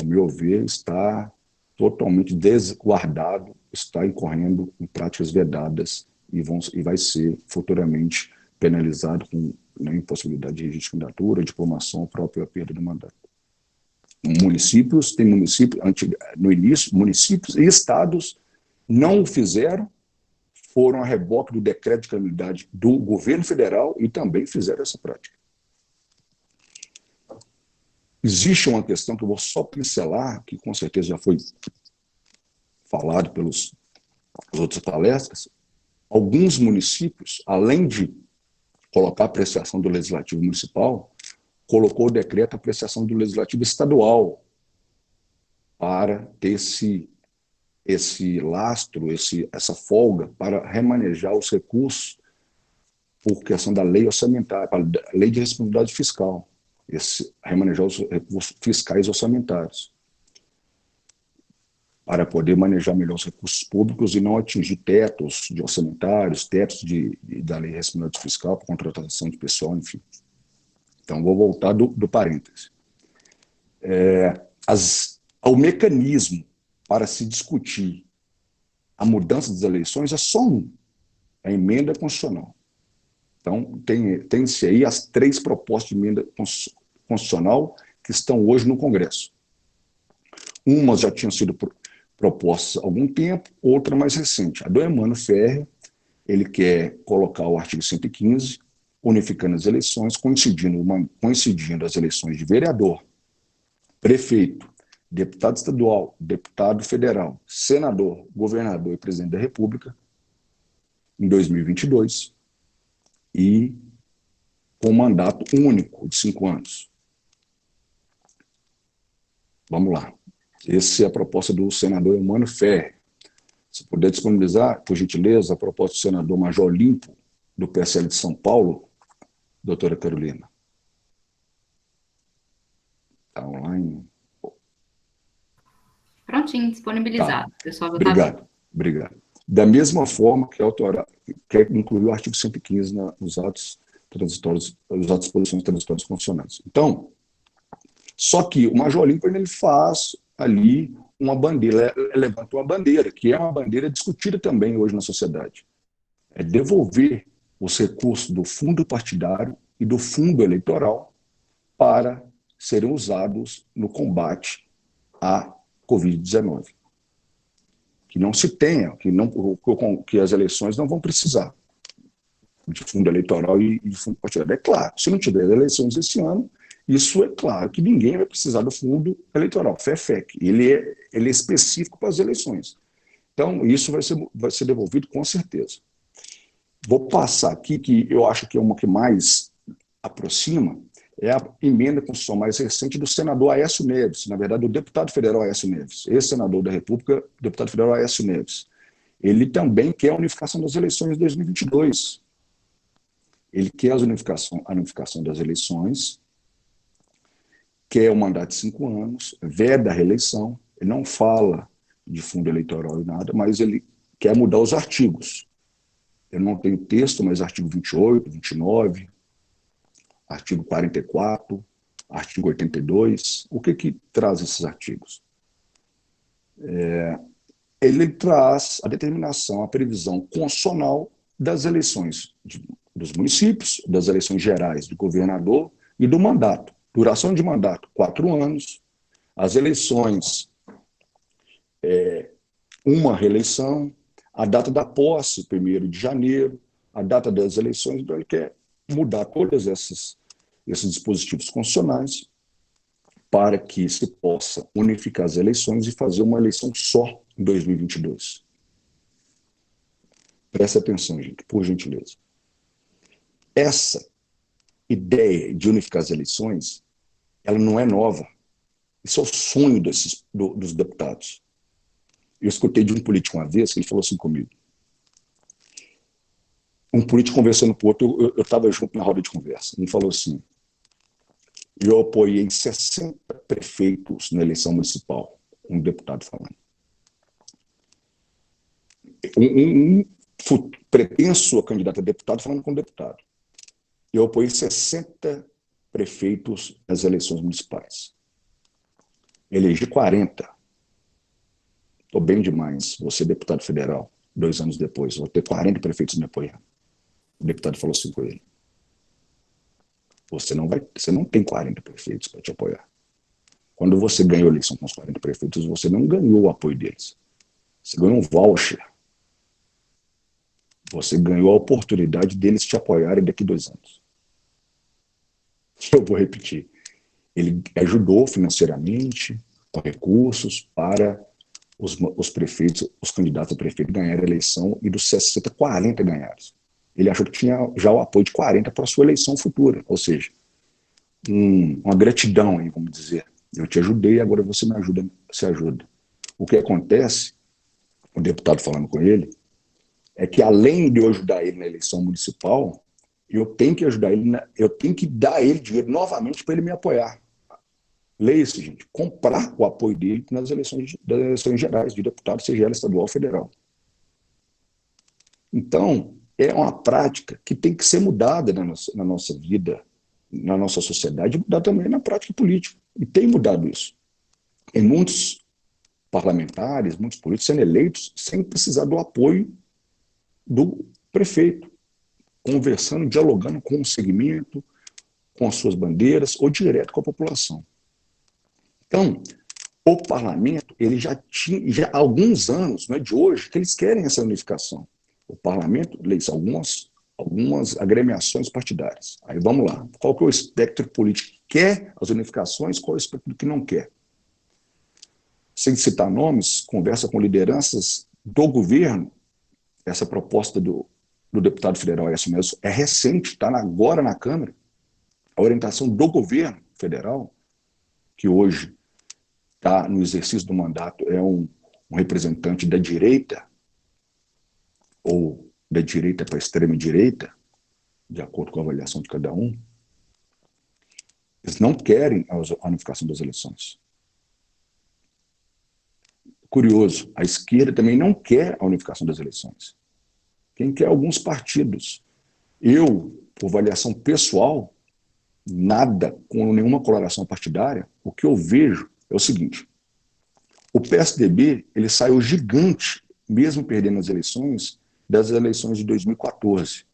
ao meu ver, está totalmente desguardado, está incorrendo em práticas vedadas e vai ser futuramente penalizado com impossibilidade de registro de candidatura, diplomação, a própria perda do mandato. No início, municípios e estados não o fizeram, foram a reboque do decreto de calamidade do governo federal e também fizeram essa prática. Existe uma questão que eu vou só pincelar, que com certeza já foi falado pelas outras palestras. Alguns municípios, além de colocar a apreciação do Legislativo Municipal, colocou o decreto a apreciação do Legislativo Estadual para ter esse lastro, essa folga para remanejar os recursos por questão da lei orçamentária, a lei de responsabilidade fiscal, remanejar os recursos fiscais orçamentários, para poder manejar melhor os recursos públicos e não atingir tetos de orçamentários, tetos da lei de responsabilidade fiscal, para contratação de pessoal, enfim. Então, vou voltar do parêntese. O mecanismo para se discutir a mudança das eleições é só um, a emenda constitucional. Então, tem-se aí as 3 propostas de emenda constitucional que estão hoje no Congresso. Umas já tinham sido propostas há algum tempo, outra mais recente. A do Emmanuel Ferrer, ele quer colocar o artigo 115, unificando as eleições, coincidindo as eleições de vereador, prefeito, deputado estadual, deputado federal, senador, governador e presidente da República, em 2022, e com mandato único de 5 anos. Vamos lá. Essa é a proposta do senador Emmanuel Ferrer. Se puder disponibilizar, por gentileza, a proposta do senador Major Limpo, do PSL de São Paulo, doutora Carolina. Está online? Prontinho, disponibilizado. Tá. O pessoal já está vendo. Obrigado. Da mesma forma que quer incluir o artigo 115 nos atos transitórios, os atos de disposições transitórias constitucionais. Então, só que o Major Limpo ele faz ali uma bandeira, levanta uma bandeira, que é uma bandeira discutida também hoje na sociedade. É devolver os recursos do fundo partidário e do fundo eleitoral para serem usados no combate à Covid-19. Que não se tenha, que as eleições não vão precisar de fundo eleitoral e de fundo partidário. É claro, se não tiver eleições esse ano, isso é claro que ninguém vai precisar do fundo eleitoral, FEFEC. Ele é específico para as eleições. Então, isso vai ser devolvido com certeza. Vou passar aqui, que eu acho que é uma que mais aproxima, é a emenda constitucional mais recente do senador Aécio Neves, na verdade, do deputado federal Aécio Neves, ex-senador da República, deputado federal Aécio Neves. Ele também quer a unificação das eleições de 2022. Ele quer a unificação das eleições, quer o mandato de 5 anos, veda a reeleição, ele não fala de fundo eleitoral e nada, mas ele quer mudar os artigos. Eu não tenho texto, mas artigo 28, 29, artigo 44, artigo 82. O que traz esses artigos? Ele traz a determinação, a previsão constitucional das eleições dos municípios, das eleições gerais do governador e do mandato. Duração de mandato, 4 anos. As eleições, uma reeleição. A data da posse, 1º de janeiro. A data das eleições, então ele quer mudar todos esses dispositivos constitucionais para que se possa unificar as eleições e fazer uma eleição só em 2022. Preste atenção, gente, por gentileza. Essa ideia de unificar as eleições, ela não é nova. Isso é o sonho dos deputados. Eu escutei de um político uma vez que ele falou assim comigo. Um político conversando com o outro, eu estava junto na roda de conversa. Ele falou assim: eu apoiei 60 prefeitos na eleição municipal. Um deputado falando. Um pretenso candidato a deputado falando com um deputado. Eu apoiei 60 prefeitos nas eleições municipais. Elegi 40. Estou bem demais. Vou ser deputado federal 2 anos depois. Vou ter 40 prefeitos me apoiando. O deputado falou assim com ele: você não tem 40 prefeitos para te apoiar. Quando você ganhou a eleição com os 40 prefeitos, você não ganhou o apoio deles. Você ganhou um voucher. Você ganhou a oportunidade deles te apoiarem daqui 2 anos. Eu vou repetir. Ele ajudou financeiramente, com recursos, para os prefeitos, os candidatos a prefeito ganharem a eleição, e dos 60, 40 ganharam. Ele achou que tinha já o apoio de 40 para a sua eleição futura. Ou seja, uma gratidão, aí, vamos dizer. Eu te ajudei, agora você me ajuda, se ajuda. O que acontece, o deputado falando com ele, é que além de eu ajudar ele na eleição municipal, eu tenho que ajudar ele, eu tenho que dar a ele dinheiro novamente para ele me apoiar. Leia isso, gente. Comprar o apoio dele das eleições gerais, de deputado, seja ela estadual ou federal. Então, é uma prática que tem que ser mudada na nossa vida na nossa sociedade e mudar também na prática política. E tem mudado isso. Tem muitos parlamentares, muitos políticos sendo eleitos sem precisar do apoio do prefeito, conversando, dialogando com o segmento, com as suas bandeiras ou direto com a população. Então, o parlamento, ele já tinha, já há alguns anos, não é de hoje, que eles querem essa unificação. O parlamento, leis algumas agremiações partidárias. Aí vamos lá. Qual que é o espectro político que quer as unificações, qual é o espectro que não quer? Sem citar nomes, conversa com lideranças do governo, essa proposta do deputado federal Aécio Neves é recente, está agora na Câmara, a orientação do governo federal, que hoje está no exercício do mandato, é um representante da direita, ou da direita para a extrema-direita, de acordo com a avaliação de cada um, eles não querem a unificação das eleições. Curioso, a esquerda também não quer a unificação das eleições. Quem quer alguns partidos. Eu, por avaliação pessoal, nada com nenhuma coloração partidária, o que eu vejo é o seguinte: o PSDB ele saiu gigante, mesmo perdendo as eleições, das eleições de 2014.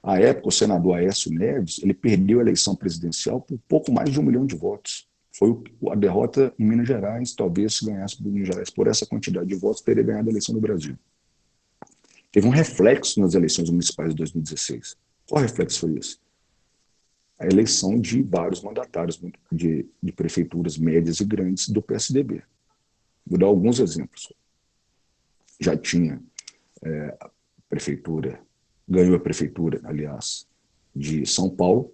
À época, o senador Aécio Neves ele perdeu a eleição presidencial por pouco mais de 1 milhão de votos. Foi a derrota em Minas Gerais. Talvez, se ganhasse por Minas Gerais por essa quantidade de votos, teria ganhado a eleição no Brasil. Teve um reflexo nas eleições municipais de 2016. Qual reflexo foi esse? A eleição de vários mandatários de prefeituras médias e grandes do PSDB. Vou dar alguns exemplos. Já tinha a prefeitura, ganhou a prefeitura, aliás, de São Paulo,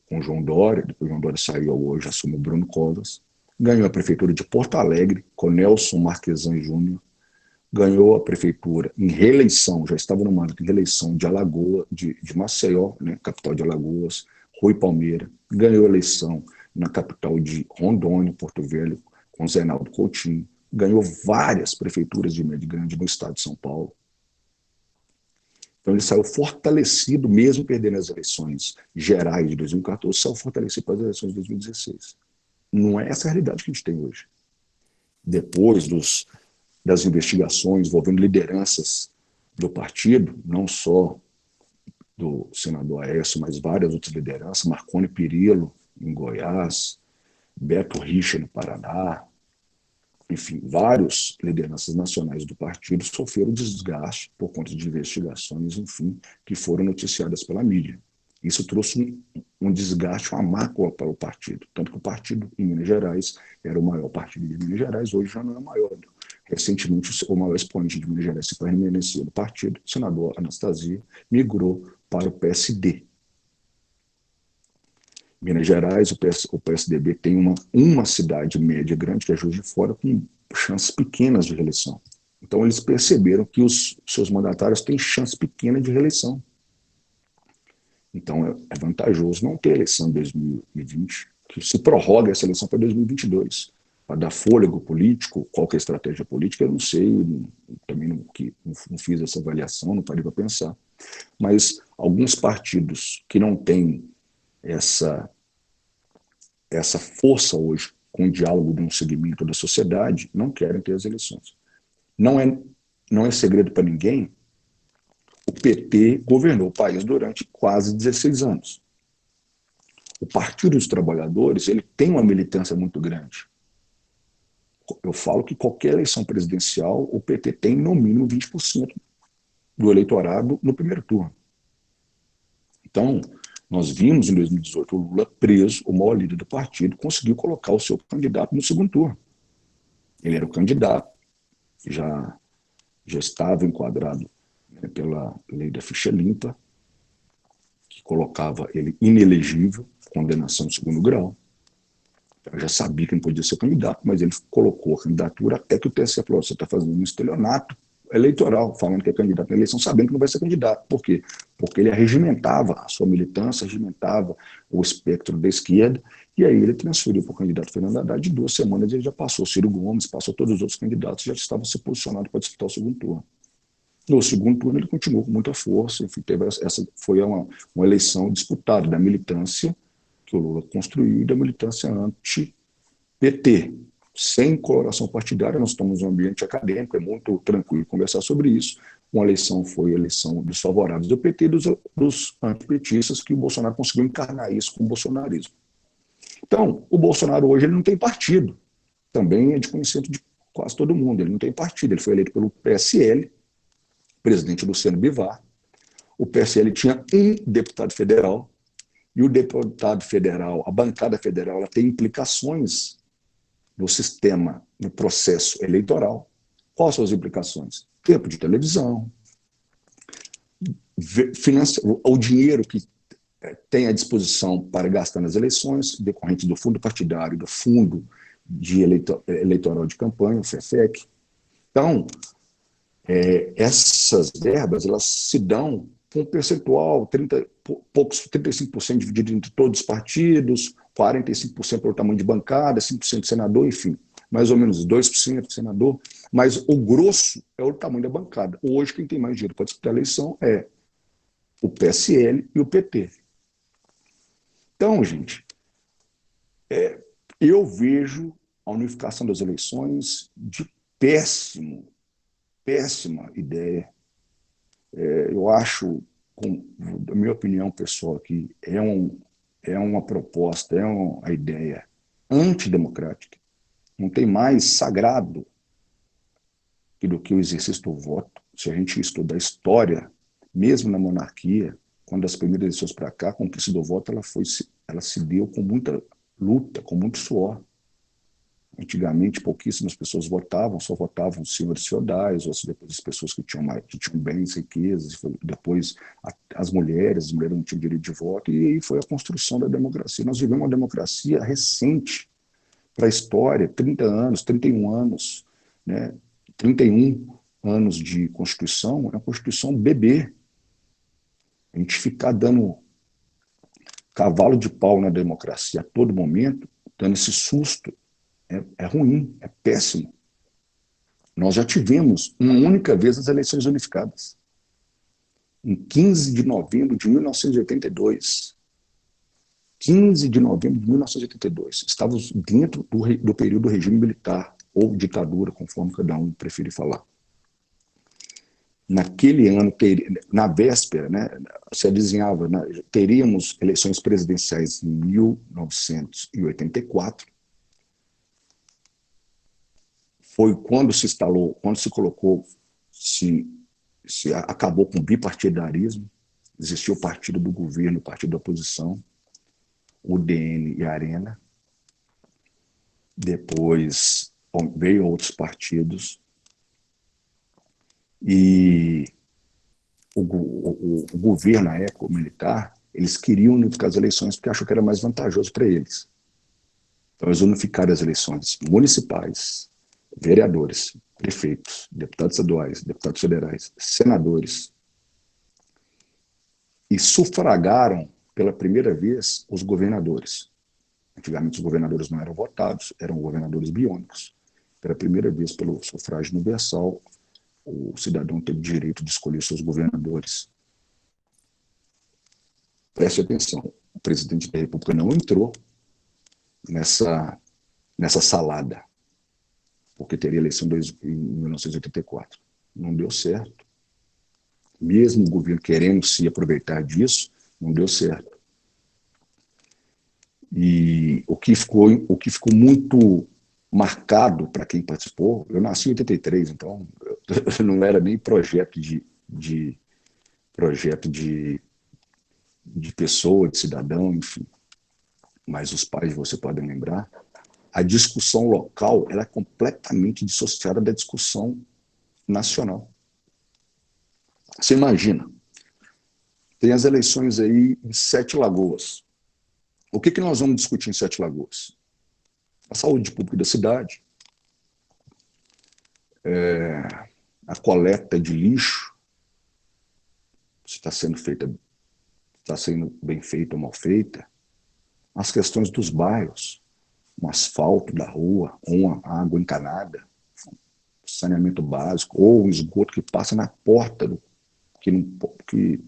com João Dória, depois João Dória saiu, hoje assume o Bruno Covas, ganhou a prefeitura de Porto Alegre, com Nelson Marquesan Júnior, ganhou a prefeitura em reeleição, já estava no mandato em reeleição de Alagoas, de Maceió, né, capital de Alagoas, Rui Palmeira, ganhou a eleição na capital de Rondônia, Porto Velho, com Zenaldo Coutinho, ganhou várias prefeituras de médio e grande no estado de São Paulo. Então ele saiu fortalecido, mesmo perdendo as eleições gerais de 2014, saiu fortalecido para as eleições de 2016. Não é essa a realidade que a gente tem hoje. Depois das investigações envolvendo lideranças do partido, não só do senador Aécio, mas várias outras lideranças, Marconi Perillo, em Goiás, Beto Richa, no Paraná, enfim, várias lideranças nacionais do partido sofreram desgaste por conta de investigações, enfim, que foram noticiadas pela mídia. Isso trouxe um desgaste, uma mácula para o partido. Tanto que o partido em Minas Gerais era o maior partido de Minas Gerais, hoje já não é o maior. Recentemente, o maior expoente de Minas Gerais se permaneceu do partido, o senador Anastasia, migrou para o PSD. Minas Gerais, o PSDB tem uma cidade média grande, que é Juiz de Fora, com chances pequenas de reeleição. Então, eles perceberam que os seus mandatários têm chance pequena de reeleição. Então, é vantajoso não ter eleição em 2020, que se prorrogue essa eleição para 2022, para dar fôlego político, qual que é a estratégia política, eu não sei, também não fiz essa avaliação, não parei para pensar. Mas alguns partidos que não têm essa força hoje com o diálogo de um segmento da sociedade não querem ter as eleições. Não é segredo para ninguém, o PT governou o país durante quase 16 anos. O Partido dos Trabalhadores ele tem uma militância muito grande. Eu falo que qualquer eleição presidencial, o PT tem no mínimo 20% do eleitorado no primeiro turno. Então, nós vimos em 2018 o Lula preso, o maior líder do partido, conseguiu colocar o seu candidato no segundo turno. Ele era o candidato, já estava enquadrado, né, pela lei da ficha limpa, que colocava ele inelegível, condenação de segundo grau. Eu já sabia que não podia ser candidato, mas ele colocou a candidatura até que o TSE falou: você está fazendo um estelionato eleitoral, falando que é candidato na eleição, sabendo que não vai ser candidato. Por quê? Porque ele arregimentava a sua militância, arregimentava o espectro da esquerda, e aí ele transferiu para o candidato Fernando Haddad. De 2 semanas ele já passou Ciro Gomes, passou todos os outros candidatos, já estavam se posicionando para disputar o segundo turno. No segundo turno, ele continuou com muita força. Enfim, essa foi uma eleição disputada da militância que o Lula construiu e da militância anti-PT. Sem coloração partidária, nós estamos em um ambiente acadêmico, é muito tranquilo conversar sobre isso. Uma eleição foi a eleição dos favoráveis do PT e dos antipetistas, que o Bolsonaro conseguiu encarnar isso com o bolsonarismo. Então, o Bolsonaro hoje ele não tem partido. Também é de conhecimento de quase todo mundo. Ele não tem partido. Ele foi eleito pelo PSL, presidente Luciano Bivar. O PSL tinha um deputado federal, e o deputado federal, a bancada federal, ela tem implicações no sistema, no processo eleitoral. Quais são as implicações? Tempo de televisão, o dinheiro que tem à disposição para gastar nas eleições, decorrente do fundo partidário, do fundo de eleitoral de campanha, o FEFEC. Então, essas verbas, elas se dão com um percentual, 35% dividido entre todos os partidos, 45% pelo tamanho de bancada, 5% de senador, enfim, mais ou menos 2% de senador, mas o grosso é o tamanho da bancada. Hoje, quem tem mais dinheiro para disputar a eleição é o PSL e o PT. Então, gente, eu vejo a unificação das eleições de péssima ideia. Eu acho, a minha opinião pessoal aqui, é uma proposta, é uma ideia antidemocrática. Não tem mais sagrado do que o exercício do voto. Se a gente estudar a história, mesmo na monarquia, quando as primeiras eleições para cá, a conquista do voto ela se deu com muita luta, com muito suor. Antigamente, pouquíssimas pessoas votavam, só votavam os senhores feudais, ou depois as pessoas que tinham bens, riquezas, depois as mulheres não tinham direito de voto, e aí foi a construção da democracia. Nós vivemos uma democracia recente para a história, 30 anos, 31 anos, né? 31 anos de Constituição, é uma Constituição bebê. A gente ficar dando cavalo de pau na democracia a todo momento, dando esse susto, é ruim, é péssimo. Nós já tivemos uma única vez as eleições unificadas, em 15 de novembro de 1982. 15 de novembro de 1982. Estávamos dentro do período do regime militar, ou ditadura, conforme cada um prefere falar. Naquele ano, na véspera, né, se adivinhava, né, teríamos eleições presidenciais em 1984. Foi quando se instalou, quando se colocou, se acabou com o bipartidarismo, existiu o partido do governo, o partido da oposição, o DN e a Arena. Depois veio outros partidos e o governo, na época, o militar, eles queriam unificar as eleições porque achou que era mais vantajoso para eles. Então, eles unificaram as eleições municipais, vereadores, prefeitos, deputados estaduais, deputados federais, senadores, e sufragaram pela primeira vez os governadores. Antigamente, os governadores não eram votados, eram governadores biônicos. Pela primeira vez, pelo sufrágio universal, o cidadão teve direito de escolher seus governadores. Preste atenção, o presidente da República não entrou nessa salada, porque teria eleição em 1984. Não deu certo. Mesmo o governo querendo se aproveitar disso, não deu certo. E o que ficou muito marcado para quem participou, eu nasci em 83, então não era nem projeto de pessoa, de cidadão, enfim. Mas os pais, você pode lembrar, a discussão local ela é completamente dissociada da discussão nacional. Você imagina, tem as eleições aí em Sete Lagoas. O que nós vamos discutir em Sete Lagoas? A saúde pública da cidade, a coleta de lixo, se está sendo bem feita ou mal feita, as questões dos bairros, um asfalto da rua, uma água encanada. saneamento básico, ou um esgoto que passa na porta que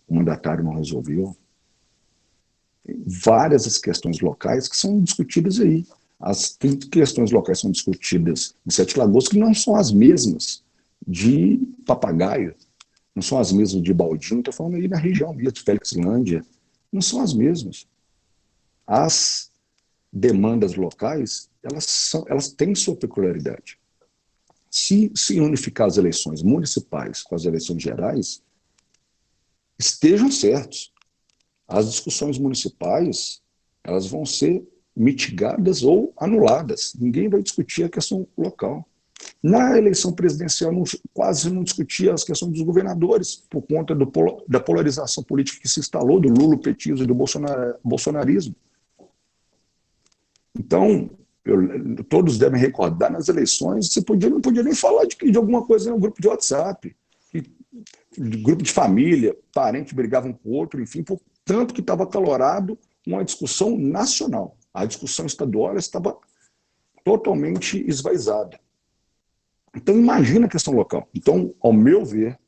o mandatário não resolveu. Tem várias as questões locais que são discutidas aí. As questões locais são discutidas em Sete Lagoas, que não são as mesmas de Papagaio, não são as mesmas de Baldinho, estou falando aí na região mesmo, de Felixlândia, não são as mesmas. As demandas locais, elas têm sua peculiaridade. Se unificar as eleições municipais com as eleições gerais, estejam certos. As discussões municipais, elas vão ser mitigadas ou anuladas. Ninguém vai discutir a questão local. Na eleição presidencial, quase não discutia as questões dos governadores, por conta da polarização política que se instalou, do lulopetismo e do bolsonarismo. Então, todos devem recordar, nas eleições, você não podia nem falar de alguma coisa no grupo de WhatsApp, de grupo de família, parente brigava um com o outro, enfim, por tanto que estava acalorado uma discussão nacional. A discussão estadual estava totalmente esvaizada. Então, imagina a questão local. Então, ao meu ver,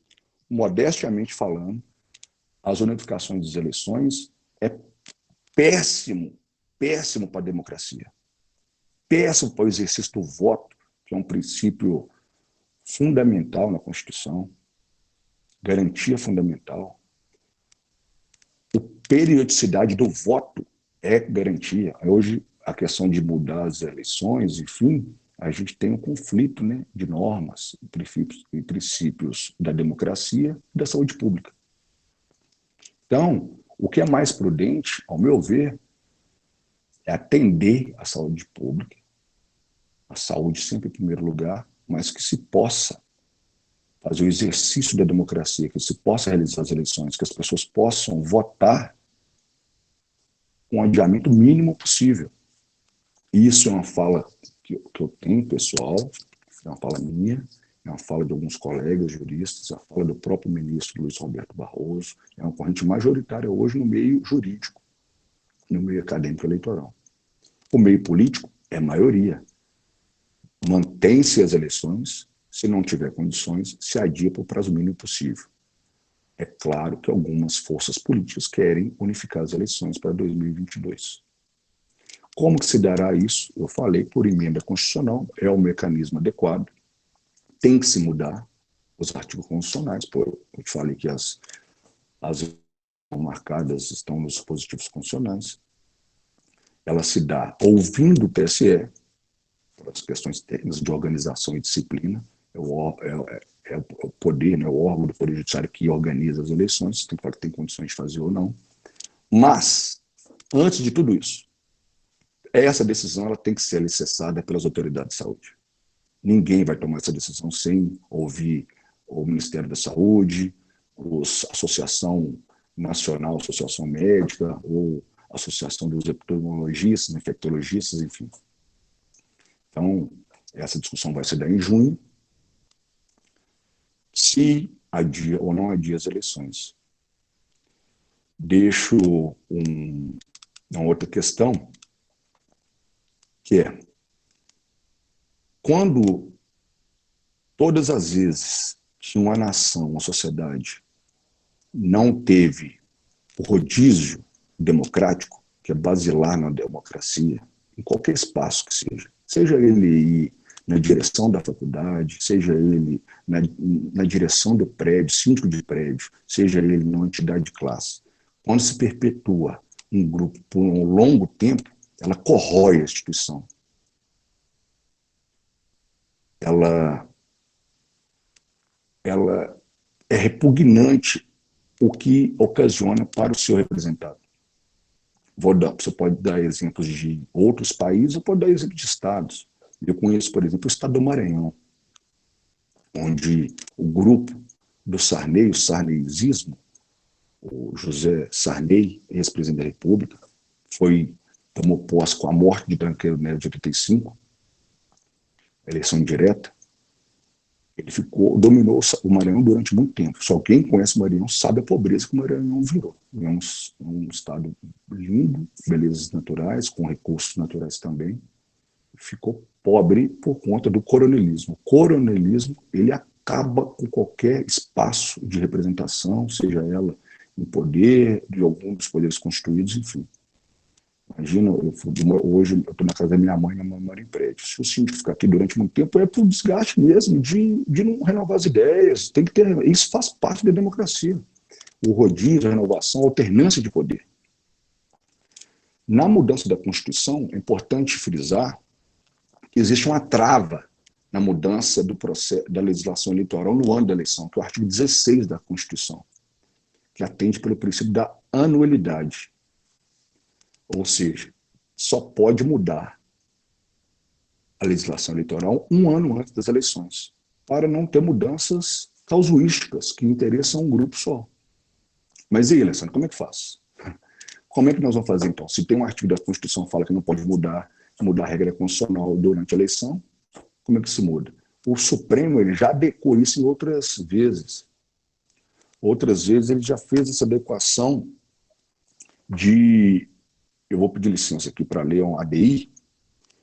modestamente falando, as unificações das eleições é péssimo para a democracia. Péssimo para o exercício do voto, que é um princípio fundamental na Constituição, garantia fundamental. A periodicidade do voto é garantia. Hoje, a questão de mudar as eleições, enfim, a gente tem um conflito, né, de normas e princípios da democracia e da saúde pública. Então, o que é mais prudente, ao meu ver, é atender à saúde pública, a saúde sempre em primeiro lugar, mas que se possa fazer o exercício da democracia, que se possa realizar as eleições, que as pessoas possam votar com o adiamento mínimo possível. E isso é uma fala que eu tenho, pessoal, é uma fala minha, é uma fala de alguns colegas juristas, é uma fala do próprio ministro Luiz Roberto Barroso, é uma corrente majoritária hoje no meio jurídico, no meio acadêmico eleitoral. O meio político é maioria. Mantém-se as eleições, se não tiver condições, se adia para o prazo mínimo possível. É claro que algumas forças políticas querem unificar as eleições para 2022. Como que se dará isso? Eu falei, por emenda constitucional, é o mecanismo adequado, tem que se mudar os artigos constitucionais, eu te falei que as marcadas estão nos dispositivos constitucionais, ela se dá ouvindo o TSE, as questões técnicas de organização e disciplina, é o poder, né, o órgão do Poder Judiciário que organiza as eleições, tem que falar que tem condições de fazer ou não. Mas, antes de tudo isso, essa decisão ela tem que ser alicerçada pelas autoridades de saúde. Ninguém vai tomar essa decisão sem ouvir o Ministério da Saúde, a Associação Nacional, Associação Médica, ou Associação dos Epidemiologistas, Infectologistas, enfim. Então, essa discussão vai se dar em junho, se adia ou não adia as eleições. Deixo uma outra questão, que é, quando todas as vezes que uma nação, uma sociedade, não teve o rodízio democrático, que é basilar na democracia, em qualquer espaço que seja ele na direção da faculdade, seja ele na direção do prédio, síndico de prédio, seja ele numa entidade de classe, quando se perpetua um grupo por um longo tempo, ela corrói a instituição. Ela é repugnante o que ocasiona para o seu representado. Você pode dar exemplos de outros países, ou pode dar exemplos de estados. Eu conheço, por exemplo, o estado do Maranhão, onde o grupo do Sarney, o sarneysismo, o José Sarney, ex-presidente da República, tomou posse com a morte de Tancredo Neves de 85, eleição indireta. Ele dominou o Maranhão durante muito tempo. Só quem conhece o Maranhão sabe a pobreza que o Maranhão virou. É um estado lindo, belezas naturais, com recursos naturais também. ficou pobre por conta do coronelismo. O coronelismo, ele acaba com qualquer espaço de representação, seja ela em poder, de algum dos poderes constituídos, enfim. Imagina, hoje eu estou na casa da minha mãe, minha mãe mora em prédio. Se o síndico ficar aqui durante muito tempo, é por desgaste mesmo, de não renovar as ideias. Tem que ter, isso faz parte da democracia. O rodízio, a renovação, a alternância de poder. Na mudança da Constituição, é importante frisar que existe uma trava na mudança do processo, da legislação eleitoral no ano da eleição, que é o artigo 16 da Constituição, que atende pelo princípio da anualidade. Ou seja, só pode mudar a legislação eleitoral um ano antes das eleições, para não ter mudanças casuísticas que interessam um grupo só. Mas e aí, Alessandro, como é que faz? Como é que nós vamos fazer, então? Se tem um artigo da Constituição que fala que não pode mudar a regra constitucional durante a eleição, como é que se muda? O Supremo ele já adequou isso em outras vezes. Outras vezes ele já fez essa adequação de... Eu vou pedir licença aqui para ler um ADI.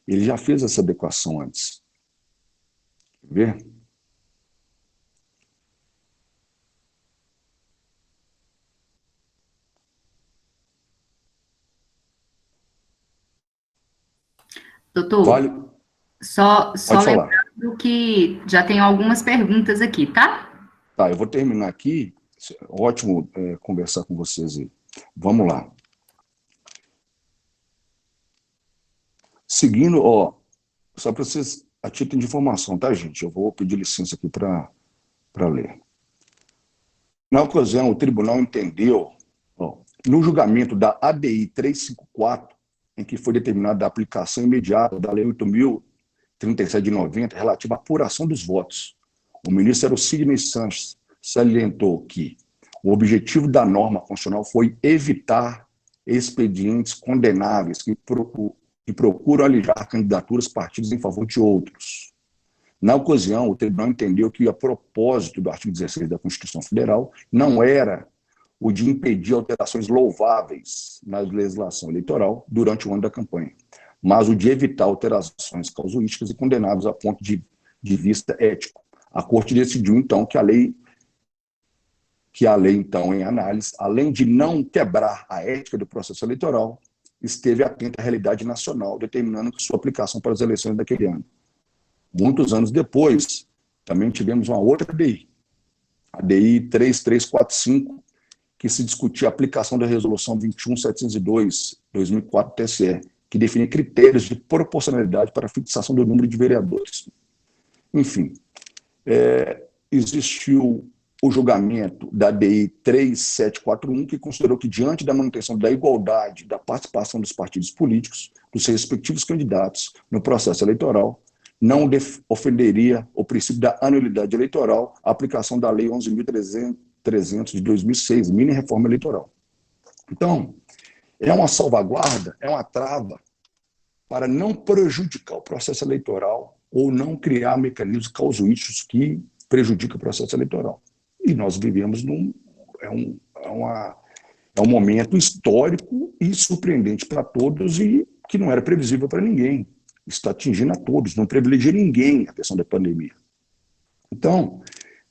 Ele já fez essa adequação antes. Quer ver? Doutor, Vale? só Pode falar. lembrando que já tem algumas perguntas aqui, tá? Tá, eu vou terminar aqui. Ótimo conversar com vocês aí. Vamos lá. Seguindo, ó, só para vocês, a título de informação, tá, gente? Eu vou pedir licença aqui para ler. Na ocasião, o tribunal entendeu, ó, no julgamento da ADI 354, em que foi determinada a aplicação imediata da Lei 8.037 de 90, relativa à apuração dos votos, o ministro Sidney Sanches salientou que o objetivo da norma constitucional foi evitar expedientes condenáveis que procuram alijar candidaturas partidos em favor de outros. Na ocasião, o tribunal entendeu que a propósito do artigo 16 da Constituição Federal não era o de impedir alterações louváveis na legislação eleitoral durante o ano da campanha, mas o de evitar alterações casuísticas e condenáveis a ponto de vista ético. A Corte decidiu, então, que a lei, então, em análise, além de não quebrar a ética do processo eleitoral, esteve atenta à realidade nacional, determinando sua aplicação para as eleições daquele ano. Muitos anos depois, também tivemos uma outra ADI, a ADI 3345, que se discutia a aplicação da Resolução 21702, 2004, TSE, que define critérios de proporcionalidade para a fixação do número de vereadores. Enfim, existiu o julgamento da ADI 3741, que considerou que, diante da manutenção da igualdade da participação dos partidos políticos, dos seus respectivos candidatos no processo eleitoral, não ofenderia o princípio da anualidade eleitoral a aplicação da Lei 11.300 de 2006, mini reforma eleitoral. Então, é uma salvaguarda, é uma trava para não prejudicar o processo eleitoral ou não criar mecanismos casuísticos que prejudicam o processo eleitoral. E nós vivemos é um momento histórico e surpreendente para todos e que não era previsível para ninguém. Está atingindo a todos, não privilegia ninguém a questão da pandemia. Então,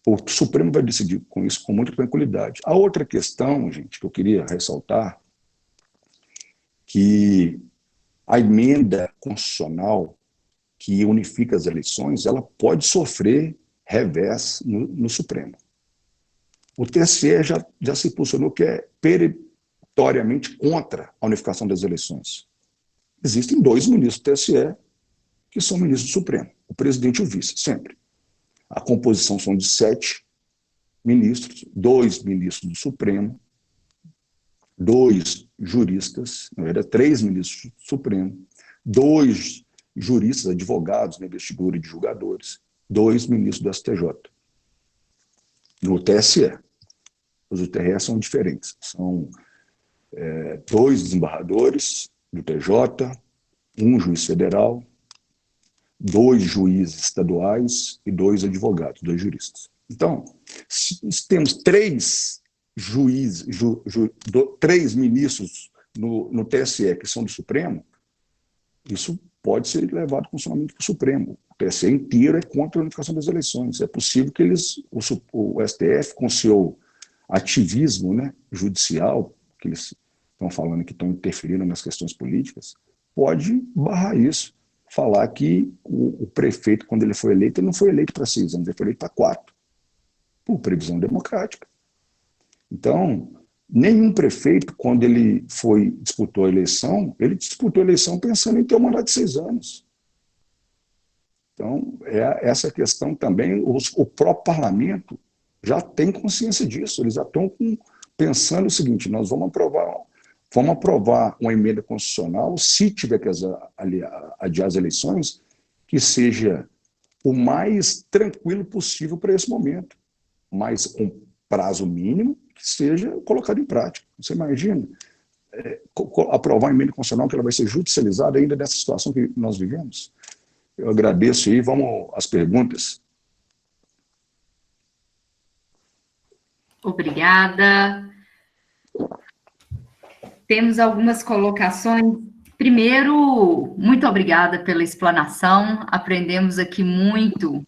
o Supremo vai decidir com isso com muita tranquilidade. A outra questão, gente, que eu queria ressaltar, que a emenda constitucional que unifica as eleições, ela pode sofrer revés no Supremo. O TSE já se posicionou que é perentoriamente contra a unificação das eleições. Existem 2 ministros do TSE que são ministros do Supremo, o presidente e o vice, sempre. A composição são de 7 ministros, 2 ministros do Supremo, 2 juristas, na verdade, 3 ministros do Supremo, 2 juristas, advogados na investidura de julgadores, 2 ministros do STJ. No TSE, os UTRS são diferentes, são 2 desembargadores do TJ, 1 juiz federal, 2 juízes estaduais e 2 advogados, 2 juristas. Então, se temos 3 juízes, 3 ministros no TSE que são do Supremo, isso pode ser levado constitucionalmente para o Supremo. O TSE inteiro é contra a unificação das eleições. É possível que o STF, com seu ativismo, né, judicial, que eles estão falando que estão interferindo nas questões políticas, pode barrar isso. Falar que o prefeito, quando ele foi eleito, ele não foi eleito para 6 anos, ele foi eleito para 4, por previsão democrática. Então, nenhum prefeito, quando ele disputou a eleição, ele disputou a eleição pensando em ter um mandato de 6 anos. Então, essa questão também, o próprio parlamento já tem consciência disso, eles já estão pensando o seguinte: nós vamos aprovar uma emenda constitucional, se tiver que adiar as eleições, que seja o mais tranquilo possível para esse momento, mas com prazo mínimo que seja colocado em prática. Você imagina aprovar uma emenda constitucional que ela vai ser judicializada ainda nessa situação que nós vivemos? Eu agradeço aí. Vamos às perguntas. Obrigada. Temos algumas colocações. Primeiro, muito obrigada pela explanação. Aprendemos aqui muito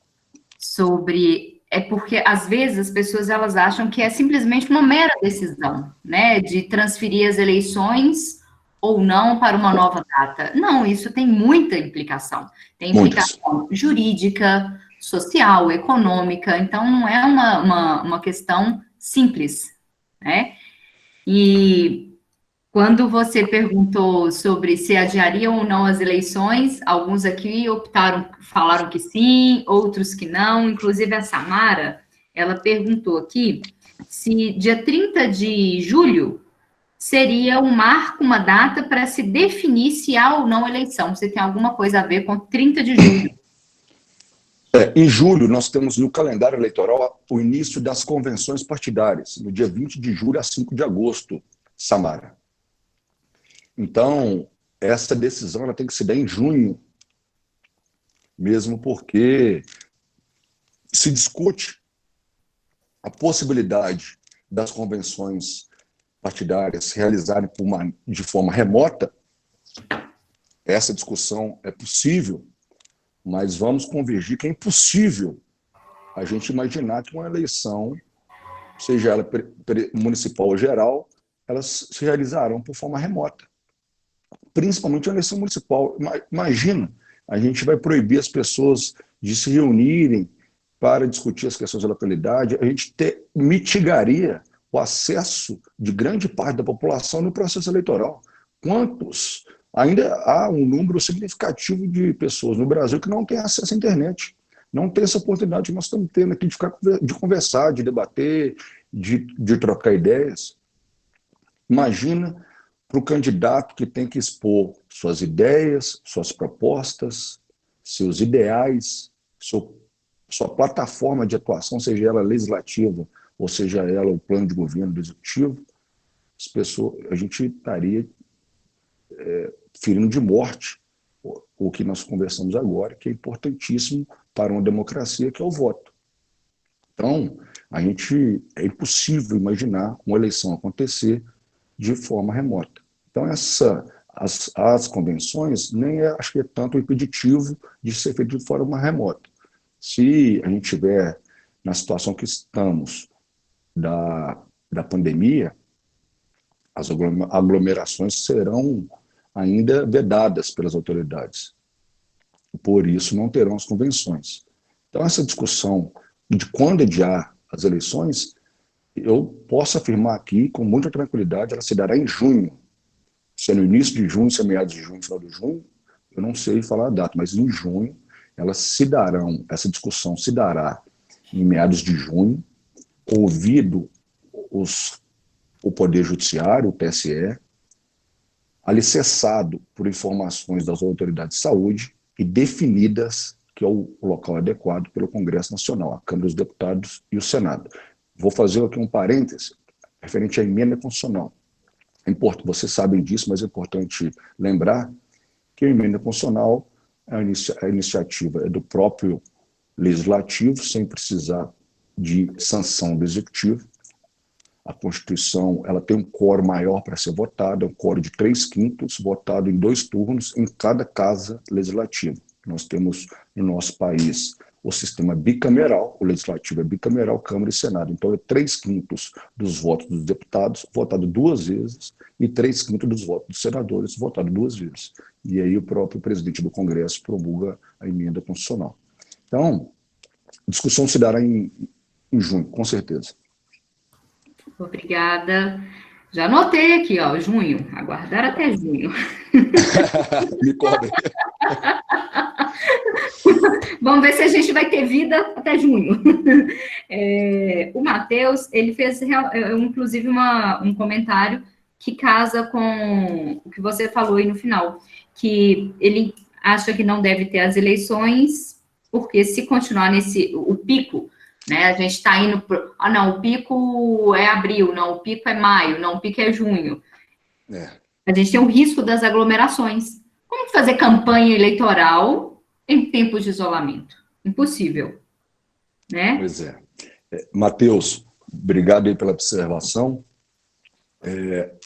sobre... É porque, às vezes, as pessoas elas acham que é simplesmente uma mera decisão, né, de transferir as eleições ou não para uma nova data. Não, isso tem muita implicação. Tem implicação jurídica, social, econômica. Então, não é uma questão simples, né? E quando você perguntou sobre se adiariam ou não as eleições, alguns aqui falaram que sim, outros que não, inclusive a Samara, ela perguntou aqui se dia 30 de julho seria um marco, uma data para se definir se há ou não eleição. Você tem alguma coisa a ver com 30 de julho? Em julho, nós temos no calendário eleitoral o início das convenções partidárias, no dia 20 de julho a 5 de agosto, Samara. Então, essa decisão ela tem que se dar em junho, mesmo porque se discute a possibilidade das convenções partidárias se realizarem de forma remota. Essa discussão é possível, mas vamos convergir que é impossível a gente imaginar que uma eleição, seja ela municipal ou geral, elas se realizarão por forma remota. Principalmente a eleição municipal. Imagina, a gente vai proibir as pessoas de se reunirem para discutir as questões da localidade, a gente mitigaria o acesso de grande parte da população no processo eleitoral. Ainda há um número significativo de pessoas no Brasil que não têm acesso à internet, não tem essa oportunidade que nós estamos tendo aqui de conversar, de debater, de trocar ideias. Imagina para o candidato que tem que expor suas ideias, suas propostas, seus ideais, sua plataforma de atuação, seja ela legislativa ou seja ela o plano de governo do executivo, a gente estaria ferindo de morte o que nós conversamos agora, que é importantíssimo para uma democracia, que é o voto. Então, é impossível imaginar uma eleição acontecer de forma remota. Então, as convenções nem acho que é tanto impeditivo de ser feito de forma remota. Se a gente tiver na situação que estamos da pandemia, as aglomerações serão ainda vedadas pelas autoridades. Por isso, não terão as convenções. Então, essa discussão de quando adiar as eleições, eu posso afirmar aqui, com muita tranquilidade, ela se dará em junho. Se é no início de junho, se é meados de junho, final de junho, eu não sei falar a data, mas em junho, essa discussão se dará em meados de junho, ouvido o Poder Judiciário, o TSE, alicerçado por informações das autoridades de saúde e definidas que é o local adequado pelo Congresso Nacional, a Câmara dos Deputados e o Senado. Vou fazer aqui um parêntese referente à emenda constitucional. Vocês sabem disso, mas é importante lembrar que a emenda constitucional, a iniciativa é do próprio Legislativo, sem precisar de sanção do Executivo. a Constituição ela tem um quórum maior para ser votada, um quórum de 3/5, votado em 2 turnos em cada casa legislativa. Nós temos no nosso país o sistema bicameral, o legislativo é bicameral, Câmara e Senado. Então, é 3/5 dos votos dos deputados votado 2 vezes e 3/5 dos votos dos senadores votado 2 vezes. E aí o próprio presidente do Congresso promulga a emenda constitucional. Então, a discussão se dará em junho, com certeza. Obrigada. Já anotei aqui, ó, junho. Aguardar até junho. Me cobre. Vamos ver se a gente vai ter vida até junho. O Matheus, ele fez, inclusive, um comentário que casa com o que você falou aí no final, que ele acha que não deve ter as eleições, porque se continuar o pico, né, a gente está indo não, o pico é abril, não, o pico é maio, não, o pico é junho. A gente tem o risco das aglomerações. Como fazer campanha eleitoral em tempos de isolamento? Impossível, né? Pois é. Matheus, obrigado aí pela observação.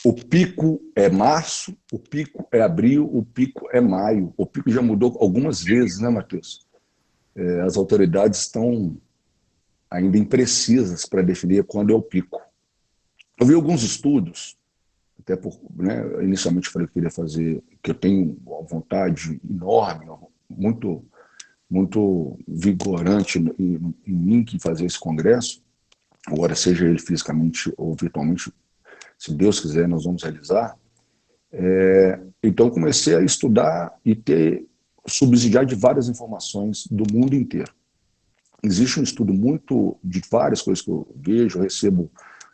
O pico é março, o pico é abril, o pico é maio. O pico já mudou algumas vezes, né, Matheus? As autoridades estão ainda imprecisas para definir quando é o pico. Eu vi alguns estudos, até inicialmente falei que queria fazer, que eu tenho uma vontade enorme, muito vigorante em mim que fazer esse congresso, agora seja ele fisicamente ou virtualmente, se Deus quiser, nós vamos realizar. Então comecei a estudar e subsidiar de várias informações do mundo inteiro. Existe um estudo de várias coisas que eu vejo,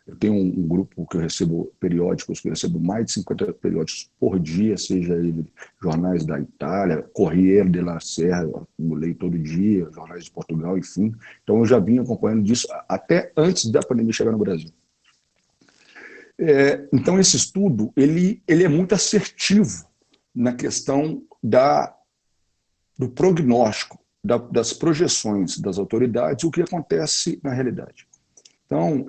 eu tenho um grupo que eu recebo periódicos, que eu recebo mais de 50 periódicos por dia, seja ele jornais da Itália, Corriere della Sera, eu leio todo dia, jornais de Portugal, enfim. Então eu já vim acompanhando disso até antes da pandemia chegar no Brasil. Então esse estudo, ele é muito assertivo na questão do prognóstico, das projeções das autoridades, o que acontece na realidade. Então,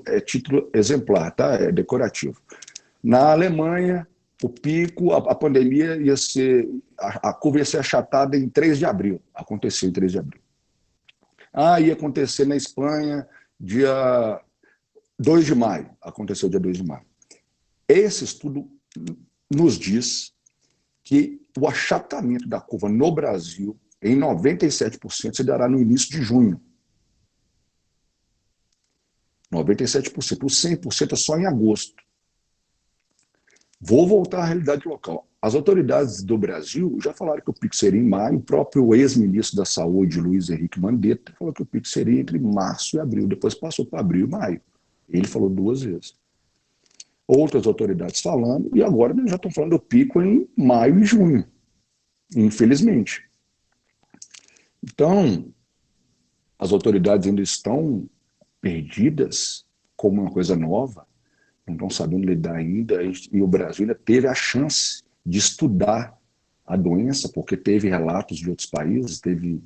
é título exemplar, tá? É decorativo. Na Alemanha, o pico, a pandemia ia ser, a curva ia ser achatada em 3 de abril. Aconteceu em 3 de abril. Ia acontecer na Espanha, dia 2 de maio. Aconteceu dia 2 de maio. Esse estudo nos diz que o achatamento da curva no Brasil, em 97%, se dará no início de junho. 97%. O 100% é só em agosto. Vou voltar à realidade local. As autoridades do Brasil já falaram que o pico seria em maio. O próprio ex-ministro da Saúde, Luiz Henrique Mandetta, falou que o pico seria entre março e abril. Depois passou para abril e maio. Ele falou 2 vezes. Outras autoridades falando, e agora já estão falando do pico em maio e junho, infelizmente. Então, as autoridades ainda estão perdidas como uma coisa nova, não estão sabendo lidar ainda, e o Brasil ainda teve a chance de estudar a doença, porque teve relatos de outros países, teve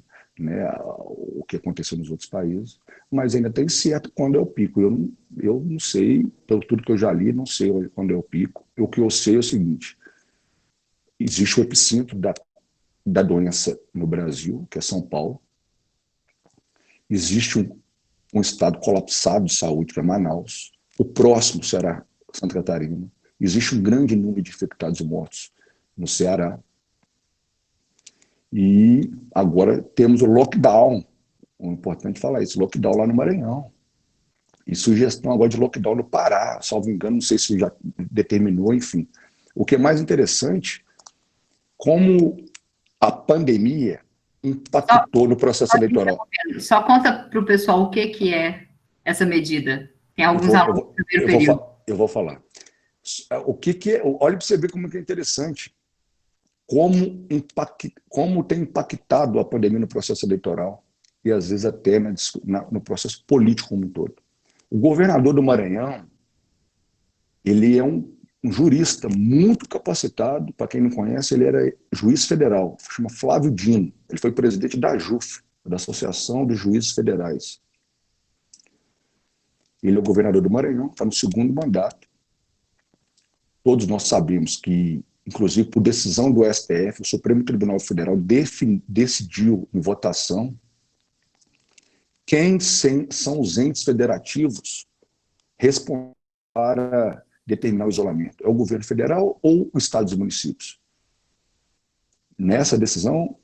o que aconteceu nos outros países, mas ainda tem certo quando é o pico. Eu não sei, pelo tudo que eu já li, não sei quando é o pico. O que eu sei é o seguinte: existe o epicentro da doença no Brasil, que é São Paulo. Existe um estado colapsado de saúde, que é Manaus. O próximo será Santa Catarina. Existe um grande número de infectados e mortos no Ceará. E agora temos o lockdown. É importante falar isso, lockdown lá no Maranhão. E sugestão agora de lockdown no Pará, salvo engano, não sei se já determinou, enfim. O que é mais interessante, como a pandemia impactou no processo eleitoral. Só conta para o pessoal o que é essa medida. Tem alguns alunos do primeiro período. Eu vou falar. O que é? Olha para você ver como é interessante. Como tem impactado a pandemia no processo eleitoral e, às vezes, até no processo político como um todo. O governador do Maranhão, ele é um jurista muito capacitado. Para quem não conhece, ele era juiz federal, chama Flávio Dino. Ele foi presidente da AJUF, da Associação dos Juízes Federais. Ele é o governador do Maranhão, está no segundo mandato. Todos nós sabemos que, inclusive por decisão do STF, o Supremo Tribunal Federal decidiu em votação quem são os entes federativos responsáveis para determinar o isolamento. É o governo federal ou os estados e municípios? Nessa decisão,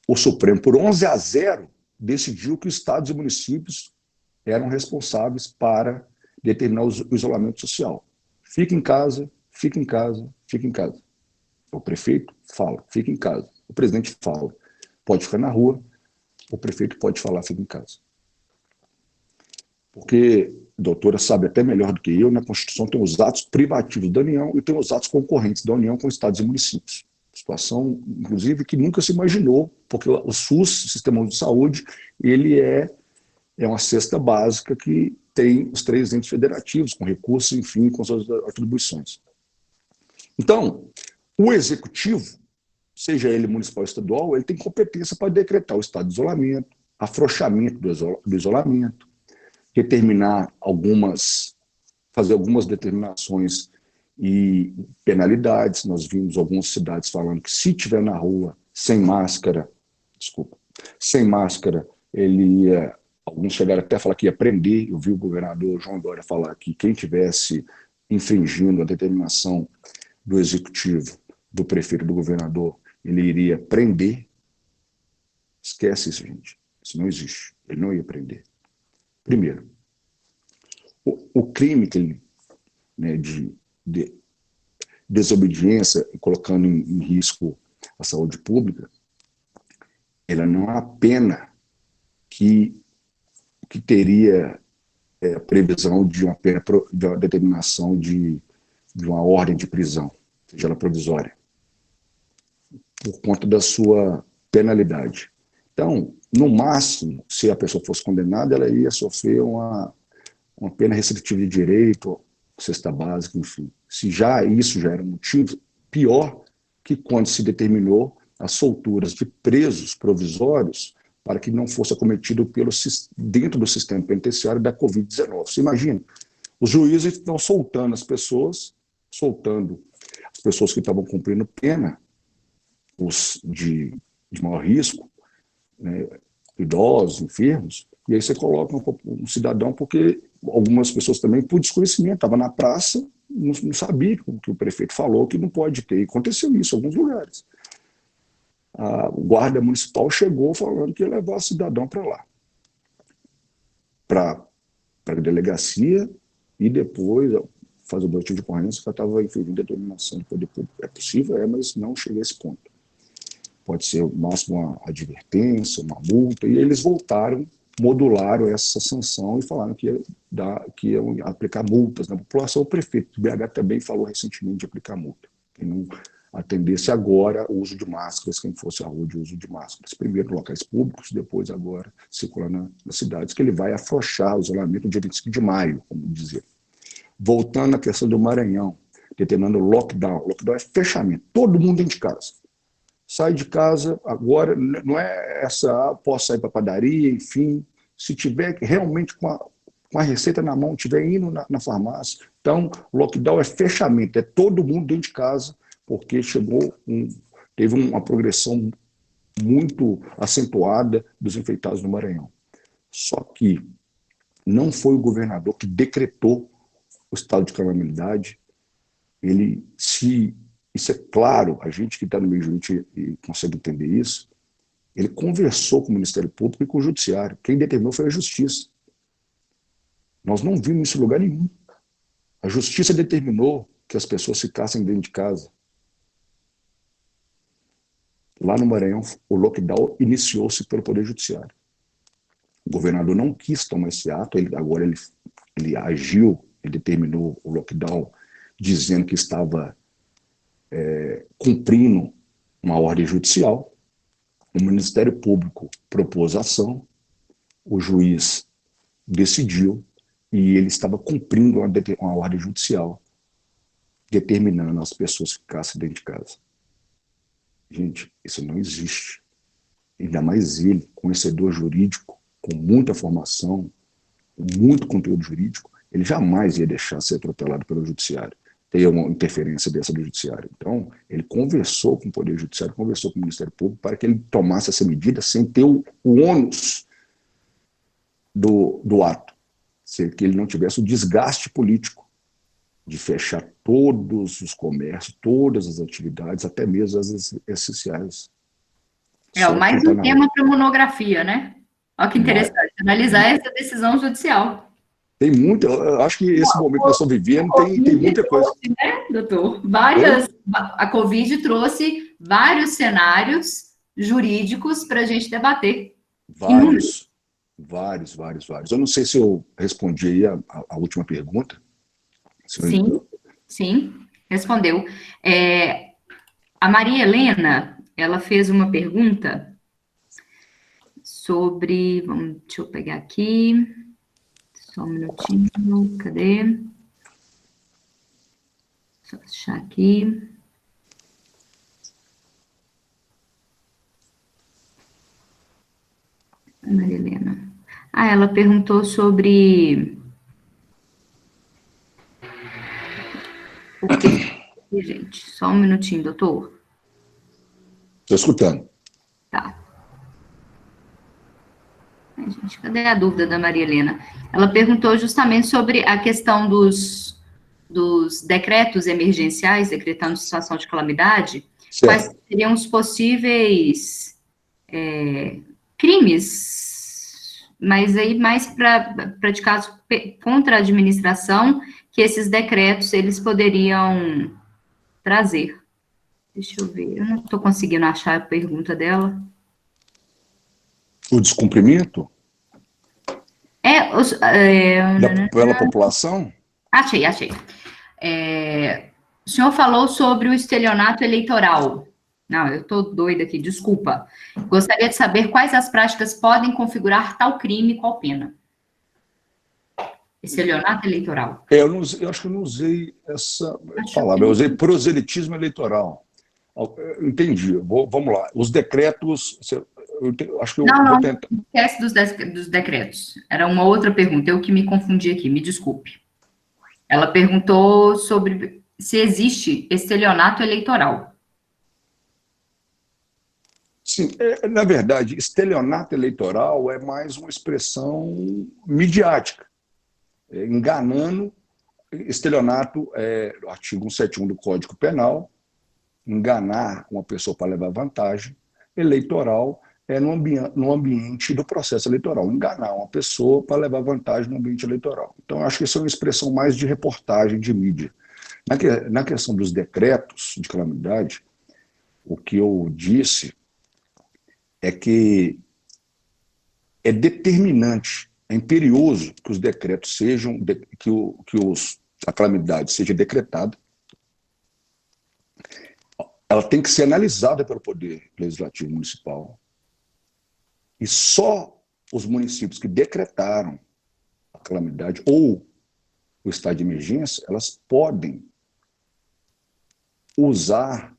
o Supremo, por 11-0, decidiu que os estados e municípios eram responsáveis para determinar o isolamento social. Fica em casa, fica em casa, fica em casa. O prefeito fala, fica em casa. O presidente fala, pode ficar na rua. O prefeito pode falar, fica em casa. Porque a doutora sabe até melhor do que eu, na Constituição tem os atos privativos da União e tem os atos concorrentes da União com estados e municípios. Situação, inclusive, que nunca se imaginou, porque o SUS, o Sistema de Saúde, ele é uma cesta básica que tem os 3 entes federativos, com recursos, enfim, com suas atribuições. Então, o executivo, seja ele municipal ou estadual, ele tem competência para decretar o estado de isolamento, afrouxamento do isolamento, determinar fazer algumas determinações e penalidades. Nós vimos algumas cidades falando que se estiver na rua sem máscara, ele ia, alguns chegaram até a falar que ia prender. Eu vi o governador João Dória falar que quem tivesse infringindo a determinação do executivo, do prefeito, do governador, ele iria prender. Esquece isso, gente. Isso não existe. Ele não ia prender. Primeiro, o crime que ele, de desobediência, colocando em risco a saúde pública, ela não é uma pena que teria previsão de uma pena, de uma determinação de uma ordem de prisão, seja ela provisória, por conta da sua penalidade. Então, no máximo, se a pessoa fosse condenada, ela ia sofrer uma pena restritiva de direito, cesta básica, enfim. Se isso já era um motivo, pior que quando se determinou as solturas de presos provisórios para que não fosse acometido dentro do sistema penitenciário da Covid-19. Você imagina, os juízes estão soltando as pessoas que estavam cumprindo pena, os de maior risco, né, idosos, enfermos, e aí você coloca um cidadão, porque algumas pessoas também, por desconhecimento, estava na praça, não sabia o que o prefeito falou, que não pode ter. E aconteceu isso em alguns lugares. A guarda municipal chegou falando que ia levar o cidadão para lá, para a delegacia, e depois fazer o boletim de ocorrência que estava infringindo determinação do poder público. É possível, mas não chega a esse ponto. Pode ser o máximo uma advertência, uma multa, e eles modularam essa sanção e falaram que iam aplicar multas na população. O prefeito do BH também falou recentemente de aplicar multa. Quem não atendesse agora o uso de máscaras, quem fosse à rua de uso de máscaras. Primeiro em locais públicos, depois agora circulando nas cidades, que ele vai afrouxar o isolamento no dia 25 de maio, como dizer. Voltando à questão do Maranhão, determinando lockdown. Lockdown é fechamento, todo mundo dentro de casa. Sai de casa, agora não é posso sair para a padaria, enfim, se tiver realmente com a receita na mão, estiver indo na farmácia. Então, o lockdown é fechamento, é todo mundo dentro de casa, porque teve uma progressão muito acentuada dos infectados no Maranhão. Só que não foi o governador que decretou o estado de calamidade. Isso é claro, a gente que está no meio jurídico e consegue entender isso, ele conversou com o Ministério Público e com o Judiciário. Quem determinou foi a Justiça. Nós não vimos isso em lugar nenhum. A Justiça determinou que as pessoas ficassem dentro de casa. Lá no Maranhão, o lockdown iniciou-se pelo Poder Judiciário. O governador não quis tomar esse ato, agora ele agiu, ele determinou o lockdown, dizendo que estava cumprindo uma ordem judicial. O Ministério Público propôs ação, o juiz decidiu e ele estava cumprindo uma ordem judicial, determinando as pessoas ficassem dentro de casa. Gente, isso não existe. Ainda mais ele, conhecedor jurídico, com muita formação, muito conteúdo jurídico, ele jamais ia deixar ser atropelado pelo judiciário, ter uma interferência dessa do judiciário. Então, ele conversou com o Poder Judiciário, conversou com o Ministério Público para que ele tomasse essa medida sem ter o ônus do ato, que ele não tivesse o desgaste político de fechar todos os comércios, todas as atividades, até mesmo as essenciais. Mais um tema para monografia, né? Olha que interessante, analisar essa decisão judicial. Tem muito, eu acho que esse momento que nós estamos vivendo tem muita coisa. Né, doutor? A Covid trouxe vários cenários jurídicos para a gente debater. Vários. Eu não sei se eu respondi aí a última pergunta. Sim, respondeu. A Maria Helena, ela fez uma pergunta sobre... Deixa eu pegar aqui. Só um minutinho, cadê? Só achar aqui. Maria Helena. Ela perguntou sobre... O que? Gente, só um minutinho, doutor. Estou escutando. Tá. Gente, cadê a dúvida da Maria Helena? Ela perguntou justamente sobre a questão dos decretos emergenciais, decretando situação de calamidade, certo. Quais seriam os possíveis crimes, mas aí mais praticados contra a administração, que esses decretos eles poderiam trazer. Deixa eu ver, eu não estou conseguindo achar a pergunta dela. O descumprimento? Pela população? Achei. O senhor falou sobre o estelionato eleitoral. Não, eu estou doida aqui, desculpa. Gostaria de saber quais as práticas podem configurar tal crime e qual pena. Estelionato eleitoral. Eu acho que eu não usei essa palavra, eu usei proselitismo eleitoral. Entendi, vamos lá. Os decretos... Acho que não esquece dos decretos. Era uma outra pergunta, eu que me confundi aqui, me desculpe. Ela perguntou sobre se existe estelionato eleitoral. Sim, na verdade, estelionato eleitoral é mais uma expressão midiática, enganando. Estelionato é o artigo 171 do Código Penal, enganar uma pessoa para levar vantagem. Eleitoral é no ambiente do processo eleitoral, enganar uma pessoa para levar vantagem no ambiente eleitoral. Então, acho que isso é uma expressão mais de reportagem, de mídia. Na questão dos decretos de calamidade, o que eu disse é que é determinante, é imperioso que os decretos sejam, a calamidade seja decretada. Ela tem que ser analisada pelo Poder Legislativo Municipal. E só os municípios que decretaram a calamidade ou o estado de emergência, elas podem usar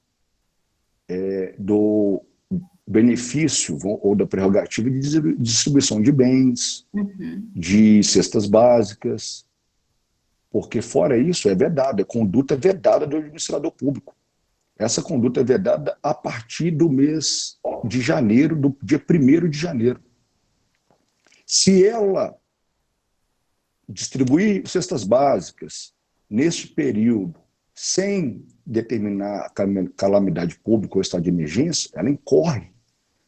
do benefício ou da prerrogativa de distribuição de bens, de cestas básicas, porque fora isso é vedado, a conduta é vedada do administrador público. Essa conduta é vedada a partir do mês de janeiro, do dia 1º de janeiro. Se ela distribuir cestas básicas neste período, sem determinar a calamidade pública ou estado de emergência, ela incorre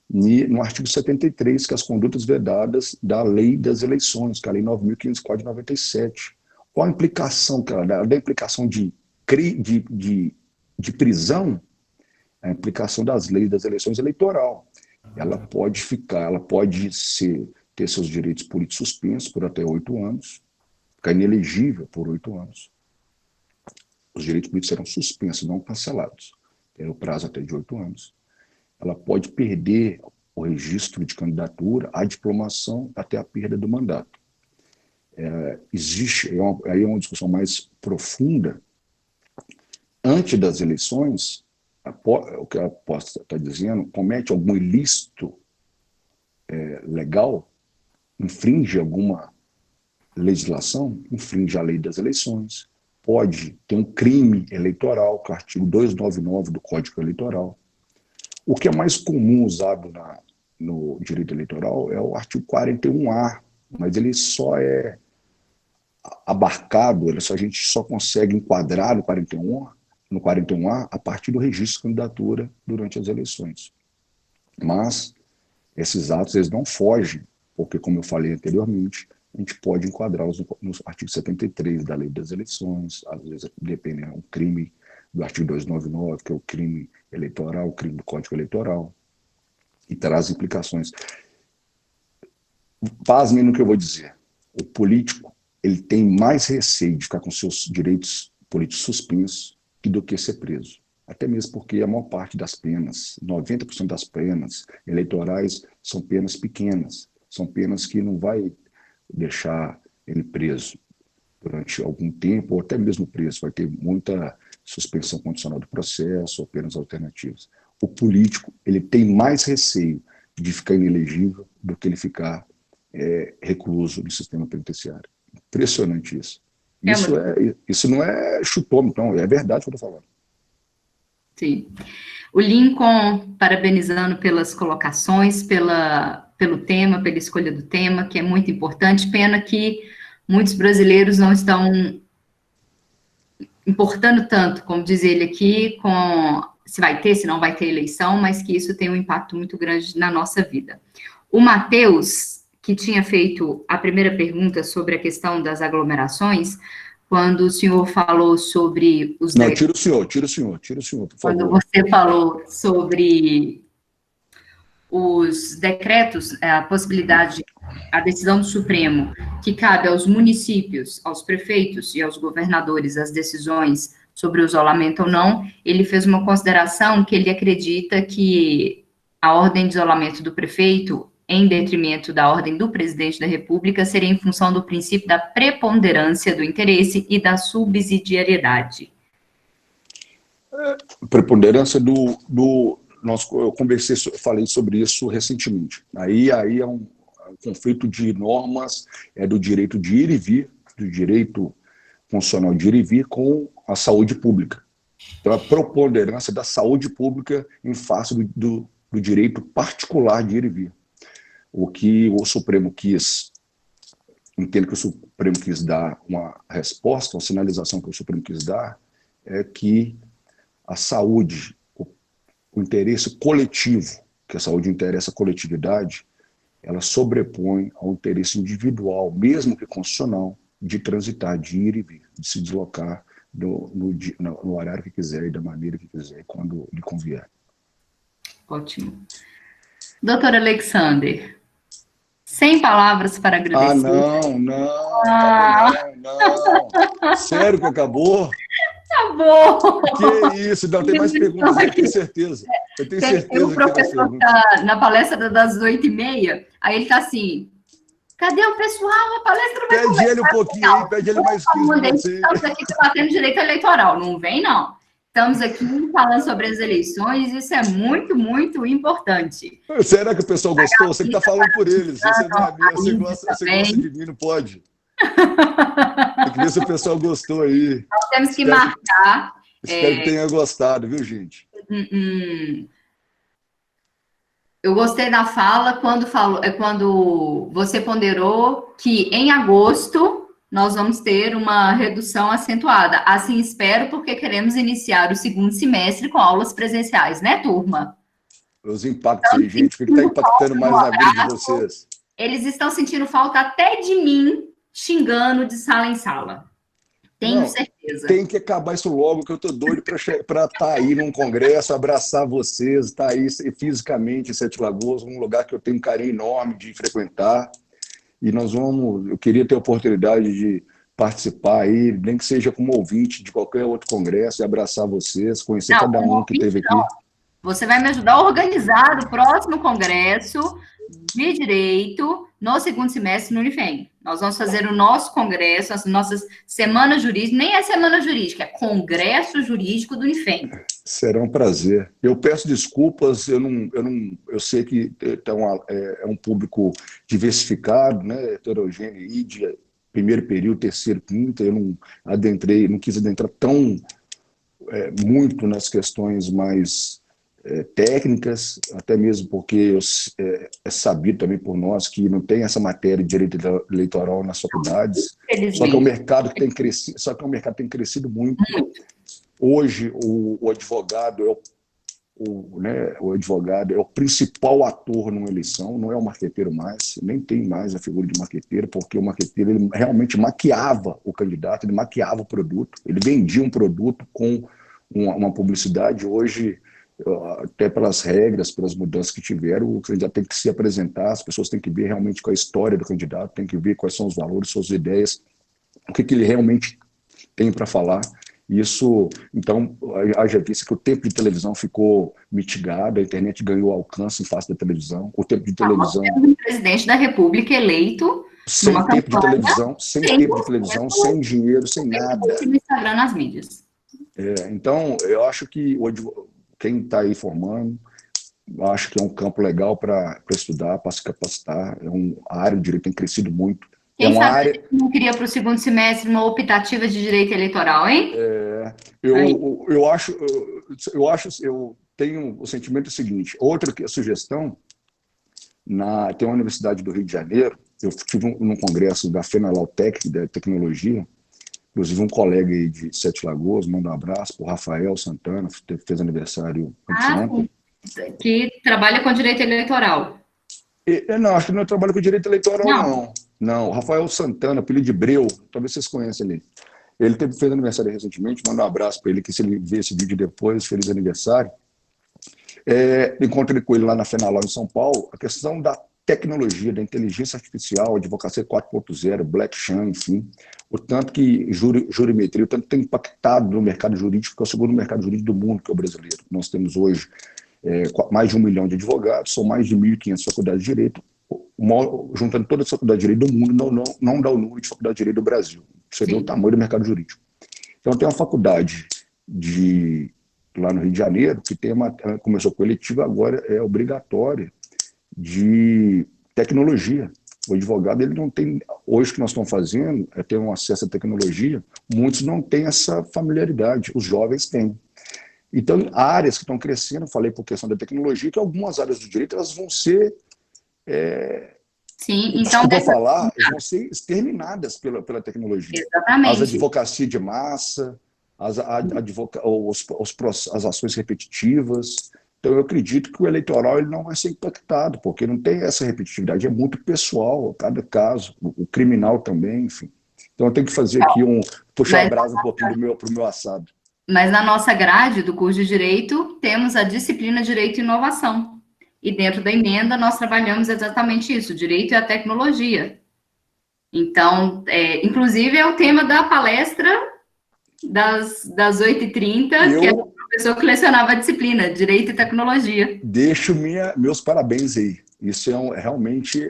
no artigo 73, que é as condutas vedadas da Lei das Eleições, que é a Lei 9.504 de 97. Qual a implicação que ela dá? Ela dá a implicação de prisão, a implicação das leis das eleições eleitoral. Ela pode ter seus direitos políticos suspensos por até 8 anos, ficar inelegível por 8 anos. Os direitos políticos serão suspensos, não cancelados. Tem o prazo até de 8 anos. Ela pode perder o registro de candidatura, a diplomação, até a perda do mandato. Aí é uma discussão mais profunda. Antes das eleições, o que a aposta está dizendo, comete algum ilícito legal, infringe alguma legislação infringe a lei das eleições, pode ter um crime eleitoral, que é o artigo 299 do Código Eleitoral. O que é mais comum usado no direito eleitoral é o artigo 41A, mas ele só é abarcado, a gente só consegue enquadrar no 41A a partir do registro de candidatura durante as eleições. Mas esses atos eles não fogem, porque, como eu falei anteriormente, a gente pode enquadrá-los no artigo 73 da Lei das Eleições, às vezes depende, um crime do artigo 299, que é o crime eleitoral, o crime do Código Eleitoral, e traz implicações. Pasmem no que eu vou dizer. O político ele tem mais receio de ficar com seus direitos políticos suspensos do que ser preso. Até mesmo porque a maior parte das penas, 90% das penas eleitorais são penas pequenas, são penas que não vai deixar ele preso durante algum tempo, ou até mesmo preso, vai ter muita suspensão condicional do processo, ou penas alternativas. O político ele tem mais receio de ficar inelegível do que ele ficar recluso no sistema penitenciário. Impressionante isso. Isso não é chutômetro, não, é verdade que eu estou falando. Sim. O Lincoln, parabenizando pelas colocações, pelo tema, pela escolha do tema, que é muito importante. Pena que muitos brasileiros não estão importando tanto, como diz ele aqui, com se vai ter, se não vai ter eleição, mas que isso tem um impacto muito grande na nossa vida. O Matheus, que tinha feito a primeira pergunta sobre a questão das aglomerações, quando o senhor falou sobre os... Não, tira o senhor, por favor. Quando você falou sobre os decretos, a possibilidade, a decisão do Supremo, que cabe aos municípios, aos prefeitos e aos governadores as decisões sobre o isolamento ou não, ele fez uma consideração que ele acredita que a ordem de isolamento do prefeito, em detrimento da ordem do presidente da República, seria em função do princípio da preponderância do interesse e da subsidiariedade. Preponderância eu falei sobre isso recentemente. Aí é um conflito de normas, do direito de ir e vir, do direito constitucional de ir e vir com a saúde pública. Então, a preponderância da saúde pública em face do direito particular de ir e vir. O que o Supremo entendo que o Supremo quis dar uma resposta, uma sinalização que o Supremo quis dar, é que a saúde, o interesse coletivo, que a saúde interessa a coletividade, ela sobrepõe ao interesse individual, mesmo que constitucional, de transitar, de ir e vir, de se deslocar no horário que quiser e da maneira que quiser, quando lhe convier. Ótimo. Doutor Alexander, sem palavras para agradecer. Não. Sério que acabou? Acabou. Que isso, não tem mais perguntas, eu tenho certeza. Tem um professor que está na palestra das 8h30, aí ele está assim, cadê o pessoal? A palestra vai começar. Pede ele um pouquinho aí, pede ele mais 15 minutos. Estamos aqui debatendo direito eleitoral, não vem não. Estamos aqui falando sobre as eleições, isso é muito, muito importante. Será que o pessoal gostou? Você que está falando por eles. Você gosta de mim, não pode. Tem que ver se o pessoal gostou aí. Nós temos que marcar. Espero que tenha gostado, viu, gente? Eu gostei da fala quando você ponderou que em agosto nós vamos ter uma redução acentuada. Assim espero, porque queremos iniciar o segundo semestre com aulas presenciais, né, turma? Os impactos aí, gente. O que está impactando mais na vida de vocês? Eles estão sentindo falta até de mim, xingando de sala em sala. Tenho certeza. Tem que acabar isso logo, que eu estou doido para estar aí num congresso, abraçar vocês, estar aí fisicamente em Sete Lagoas, um lugar que eu tenho um carinho enorme de frequentar. E eu queria ter a oportunidade de participar aí, nem que seja como ouvinte de qualquer outro congresso, e abraçar vocês, conhecer cada um que esteve aqui. Você vai me ajudar a organizar o próximo congresso de Direito no segundo semestre no Unifem. Nós vamos fazer o nosso congresso, as nossas semanas jurídicas, nem é semana jurídica, é congresso jurídico do Unifem. Será um prazer. Eu peço desculpas, eu sei que é um público diversificado, né, heterogêneo e primeiro período, terceiro, quinto, eu não quis adentrar tão muito nas questões mais técnicas, até mesmo porque é sabido também por nós que não tem essa matéria de direito eleitoral nas faculdades, só que é um Felizmente. mercado que tem crescido, muito. Hoje, o advogado o advogado é o principal ator numa eleição, não é o marqueteiro mais, nem tem mais a figura de marqueteiro, porque o marqueteiro ele realmente maquiava o candidato, ele maquiava o produto, ele vendia um produto com uma publicidade. Hoje, até pelas regras, pelas mudanças que tiveram, o candidato tem que se apresentar, as pessoas têm que ver realmente qual é a história do candidato, tem que ver quais são os valores, suas ideias, o que ele realmente tem para falar. Isso, então, haja vista que o tempo de televisão ficou mitigado, a internet ganhou alcance em face da televisão, o tempo de Nós televisão, temos um presidente da República eleito sem numa tempo de campanha televisão, sem dinheiro, sem nada. no Instagram, nas mídias. Então, eu acho que quem está aí formando, acho que é um campo legal para estudar, para se capacitar. A área do direito tem crescido muito. É Quem uma sabe a área. gente não queria para o segundo semestre uma optativa de direito eleitoral, hein? Eu tenho o sentimento seguinte. Outra sugestão, tem uma universidade do Rio de Janeiro, eu estive num congresso da FENA-LAUTEC, da tecnologia, inclusive um colega aí de Sete Lagoas, manda um abraço para o Rafael Santana, fez aniversário anteontem. Que trabalha com direito eleitoral. Não, acho que não trabalha com direito eleitoral, Não. não. Não, o Rafael Santana, apelido de Breu, talvez vocês conheçam ele. Ele fez aniversário recentemente, manda um abraço para ele, que se ele ver esse vídeo depois, feliz aniversário. Encontrei com ele lá na FENALAU em São Paulo, a questão da tecnologia, da inteligência artificial, advocacia 4.0, blockchain, enfim, o tanto que jurimetria, o tanto que tem impactado no mercado jurídico, que é o segundo mercado jurídico do mundo, que é o brasileiro. Nós temos hoje mais de 1 milhão de advogados, são mais de 1.500 faculdades de direito, juntando todas as faculdades de direito do mundo, não dá o número de faculdade de direito do Brasil. Você vê o tamanho do mercado jurídico. Então, tem uma faculdade lá no Rio de Janeiro, que começou com eletiva, agora é obrigatória, de tecnologia. O advogado, ele não tem, hoje o que nós estamos fazendo é ter um acesso à tecnologia, muitos não têm essa familiaridade, os jovens têm. Então, áreas que estão crescendo, falei por questão da tecnologia, que algumas áreas do direito elas vão ser, Sim, então vão ser exterminadas pela tecnologia. Exatamente. As advocacias de massa, as ações repetitivas. Então, eu acredito que o eleitoral ele não vai ser impactado, porque não tem essa repetitividade, é muito pessoal, cada caso, o criminal também, enfim. Então, eu tenho que fazer aqui puxar a brasa um pouquinho para o meu assado. Mas na nossa grade do curso de Direito, temos a disciplina Direito e Inovação. E dentro da emenda, nós trabalhamos exatamente isso, Direito e a Tecnologia. Então, inclusive, é o tema da palestra das 8h30, que é o professor que lecionava a disciplina, Direito e Tecnologia. Deixo meus parabéns aí. Isso realmente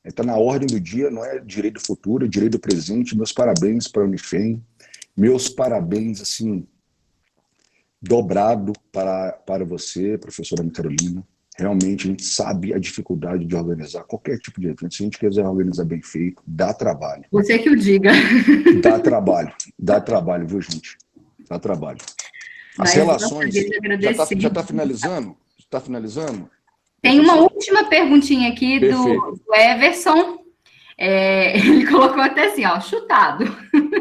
está na ordem do dia, não é direito do futuro, é direito do presente. Meus parabéns para a Unifem. Meus parabéns, assim, dobrado para você, professora Ana Carolina. Realmente, a gente sabe a dificuldade de organizar qualquer tipo de evento. Se a gente quiser organizar bem feito, dá trabalho. Você que o diga. Dá trabalho, viu, gente? Dá trabalho. As Mas relações... Já está finalizando? Está finalizando? Tem uma última perguntinha aqui do Everson. Ele colocou até assim, ó, chutado.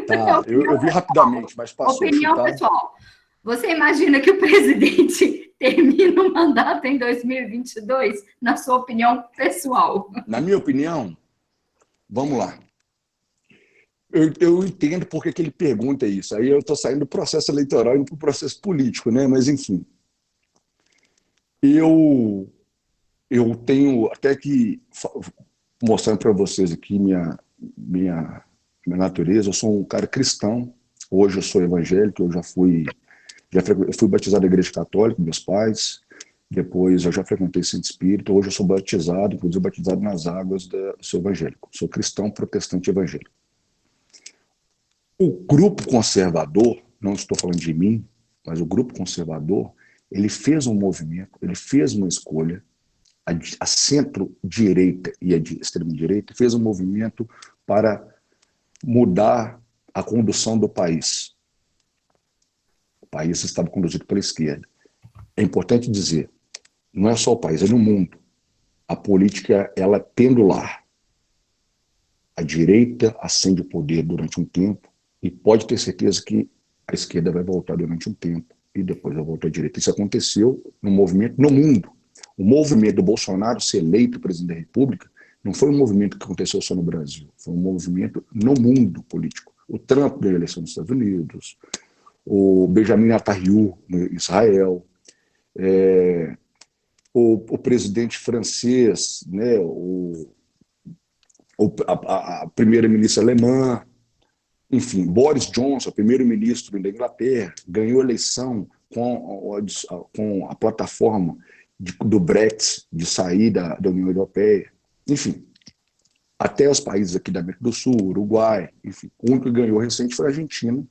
Tá, eu vi rapidamente, mas passou. Opinião chutado. Pessoal. Você imagina que o presidente termina o mandato em 2022? Na sua opinião pessoal? Na minha opinião, vamos lá. Eu entendo porque que ele pergunta isso. Aí eu estou saindo do processo eleitoral e indo para o processo político, né? Mas, enfim. Eu tenho até que, mostrando para vocês aqui minha natureza, eu sou um cara cristão. Hoje eu sou evangélico, eu fui batizado na Igreja Católica, meus pais. Depois eu já frequentei Santo Espírito. Hoje eu sou batizado, inclusive batizado nas águas sou evangélico. Sou cristão protestante evangélico. O grupo conservador, não estou falando de mim, mas o grupo conservador, ele fez um movimento, ele fez uma escolha, a centro-direita e a de extrema-direita fez um movimento para mudar a condução do país. O país estava conduzido pela esquerda. É importante dizer, não é só o país, é no mundo. A política, ela é pendular. A direita ascende o poder durante um tempo e pode ter certeza que a esquerda vai voltar durante um tempo e depois vai voltar à direita. Isso aconteceu no movimento no mundo. O movimento do Bolsonaro ser eleito presidente da República não foi um movimento que aconteceu só no Brasil, foi um movimento no mundo político. O Trump ganhou a eleição nos Estados Unidos, o Benjamin Netanyahu no Israel, o presidente francês, né, a primeira-ministra alemã, enfim, Boris Johnson, primeiro-ministro da Inglaterra, ganhou a eleição com a plataforma do Brexit, de sair da União Europeia. Enfim, até os países aqui da América do Sul, Uruguai, enfim, o único que ganhou recente foi a Argentina,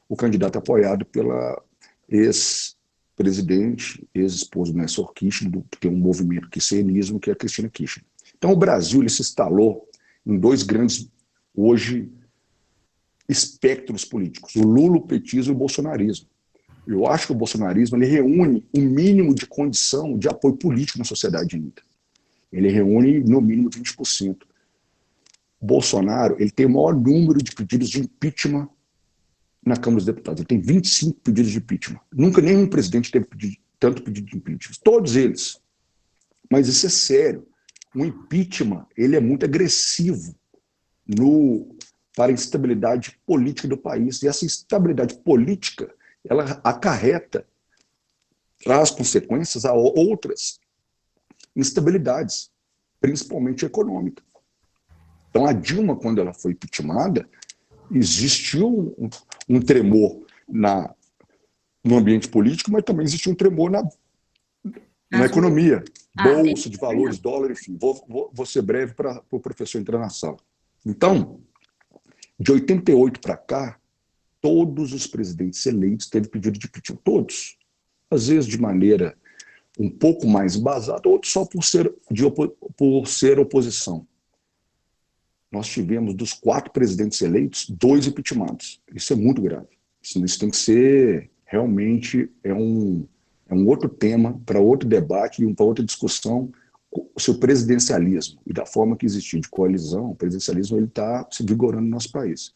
o candidato apoiado pela ex-presidente, ex-esposa do Néstor Kirchner, que tem um movimento kirchnerismo, que é a Cristina Kirchner. Então, o Brasil ele se instalou em dois grandes, hoje, espectros políticos, o lulopetismo e o bolsonarismo. Eu acho que o bolsonarismo ele reúne um mínimo de condição de apoio político na sociedade ainda. Ele reúne, no mínimo, 20%. O Bolsonaro ele tem o maior número de pedidos de impeachment na Câmara dos Deputados. Ele tem 25 pedidos de impeachment. Nunca nenhum presidente teve tanto pedido de impeachment. Todos eles. Mas isso é sério. O impeachment ele é muito agressivo para a instabilidade política do país. E essa instabilidade política ela traz consequências a outras instabilidades, principalmente econômica. Então, a Dilma, quando ela foi impeachmentada, existiu um tremor no ambiente político, mas também existiu um tremor na economia. Bolsa de valores, dólar, enfim. Vou ser breve para o professor entrar na sala. Então, de 88 para cá, todos os presidentes eleitos teve pedido de impeachment. Todos. Às vezes de maneira um pouco mais embasada, outros só por ser oposição. Nós tivemos, dos 4 presidentes eleitos, 2 impeachmentados. Isso é muito grave. Isso tem que ser, realmente, é um outro tema para outro debate e para outra discussão, sobre o presidencialismo e da forma que existiu de coalizão. O presidencialismo está se vigorando no nosso país.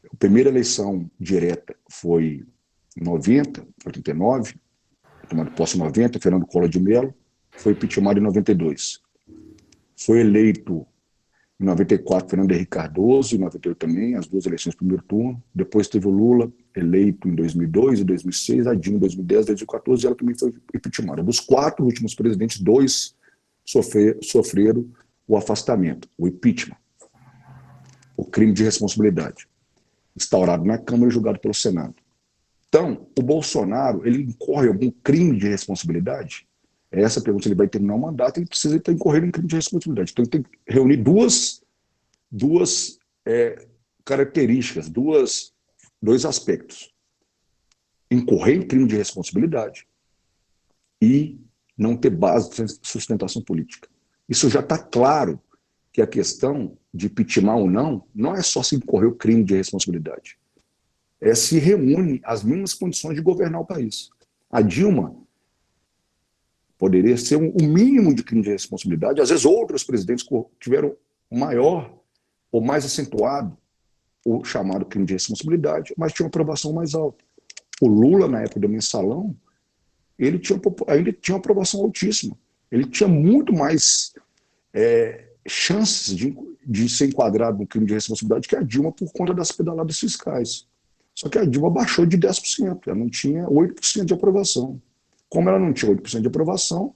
A primeira eleição direta foi em 90, 89, tomado posse em 90, Fernando Collor de Mello, foi impeachmentado em 92. Foi eleito em 94, Fernando Henrique Cardoso, em 98 também, as 2 eleições do primeiro turno. Depois teve o Lula, eleito em 2002 e 2006, a Dilma em 2010, 2014, e ela também foi impeachmentada. Dos 4 últimos presidentes, 2 sofreram o afastamento, o impeachment, o crime de responsabilidade, instaurado na Câmara e julgado pelo Senado. Então, o Bolsonaro, ele incorre algum crime de responsabilidade? Essa pergunta, ele vai terminar o mandato, ele precisa estar incorrendo em crime de responsabilidade. Então, ele tem que reunir duas características, dois aspectos. Incorrer em crime de responsabilidade e não ter base de sustentação política. Isso já está claro que a questão de impeachment ou não é só se incorrer o crime de responsabilidade. É se reúne as mesmas condições de governar o país. A Dilma poderia ser um mínimo de crime de responsabilidade. Às vezes outros presidentes tiveram maior ou mais acentuado o chamado crime de responsabilidade, mas tinha uma aprovação mais alta. O Lula, na época do mensalão, ele ainda tinha uma aprovação altíssima. Ele tinha muito mais chances de ser enquadrado no crime de responsabilidade que a Dilma por conta das pedaladas fiscais. Só que a Dilma baixou de 10%, ela não tinha 8% de aprovação. Como ela não tinha 8% de aprovação,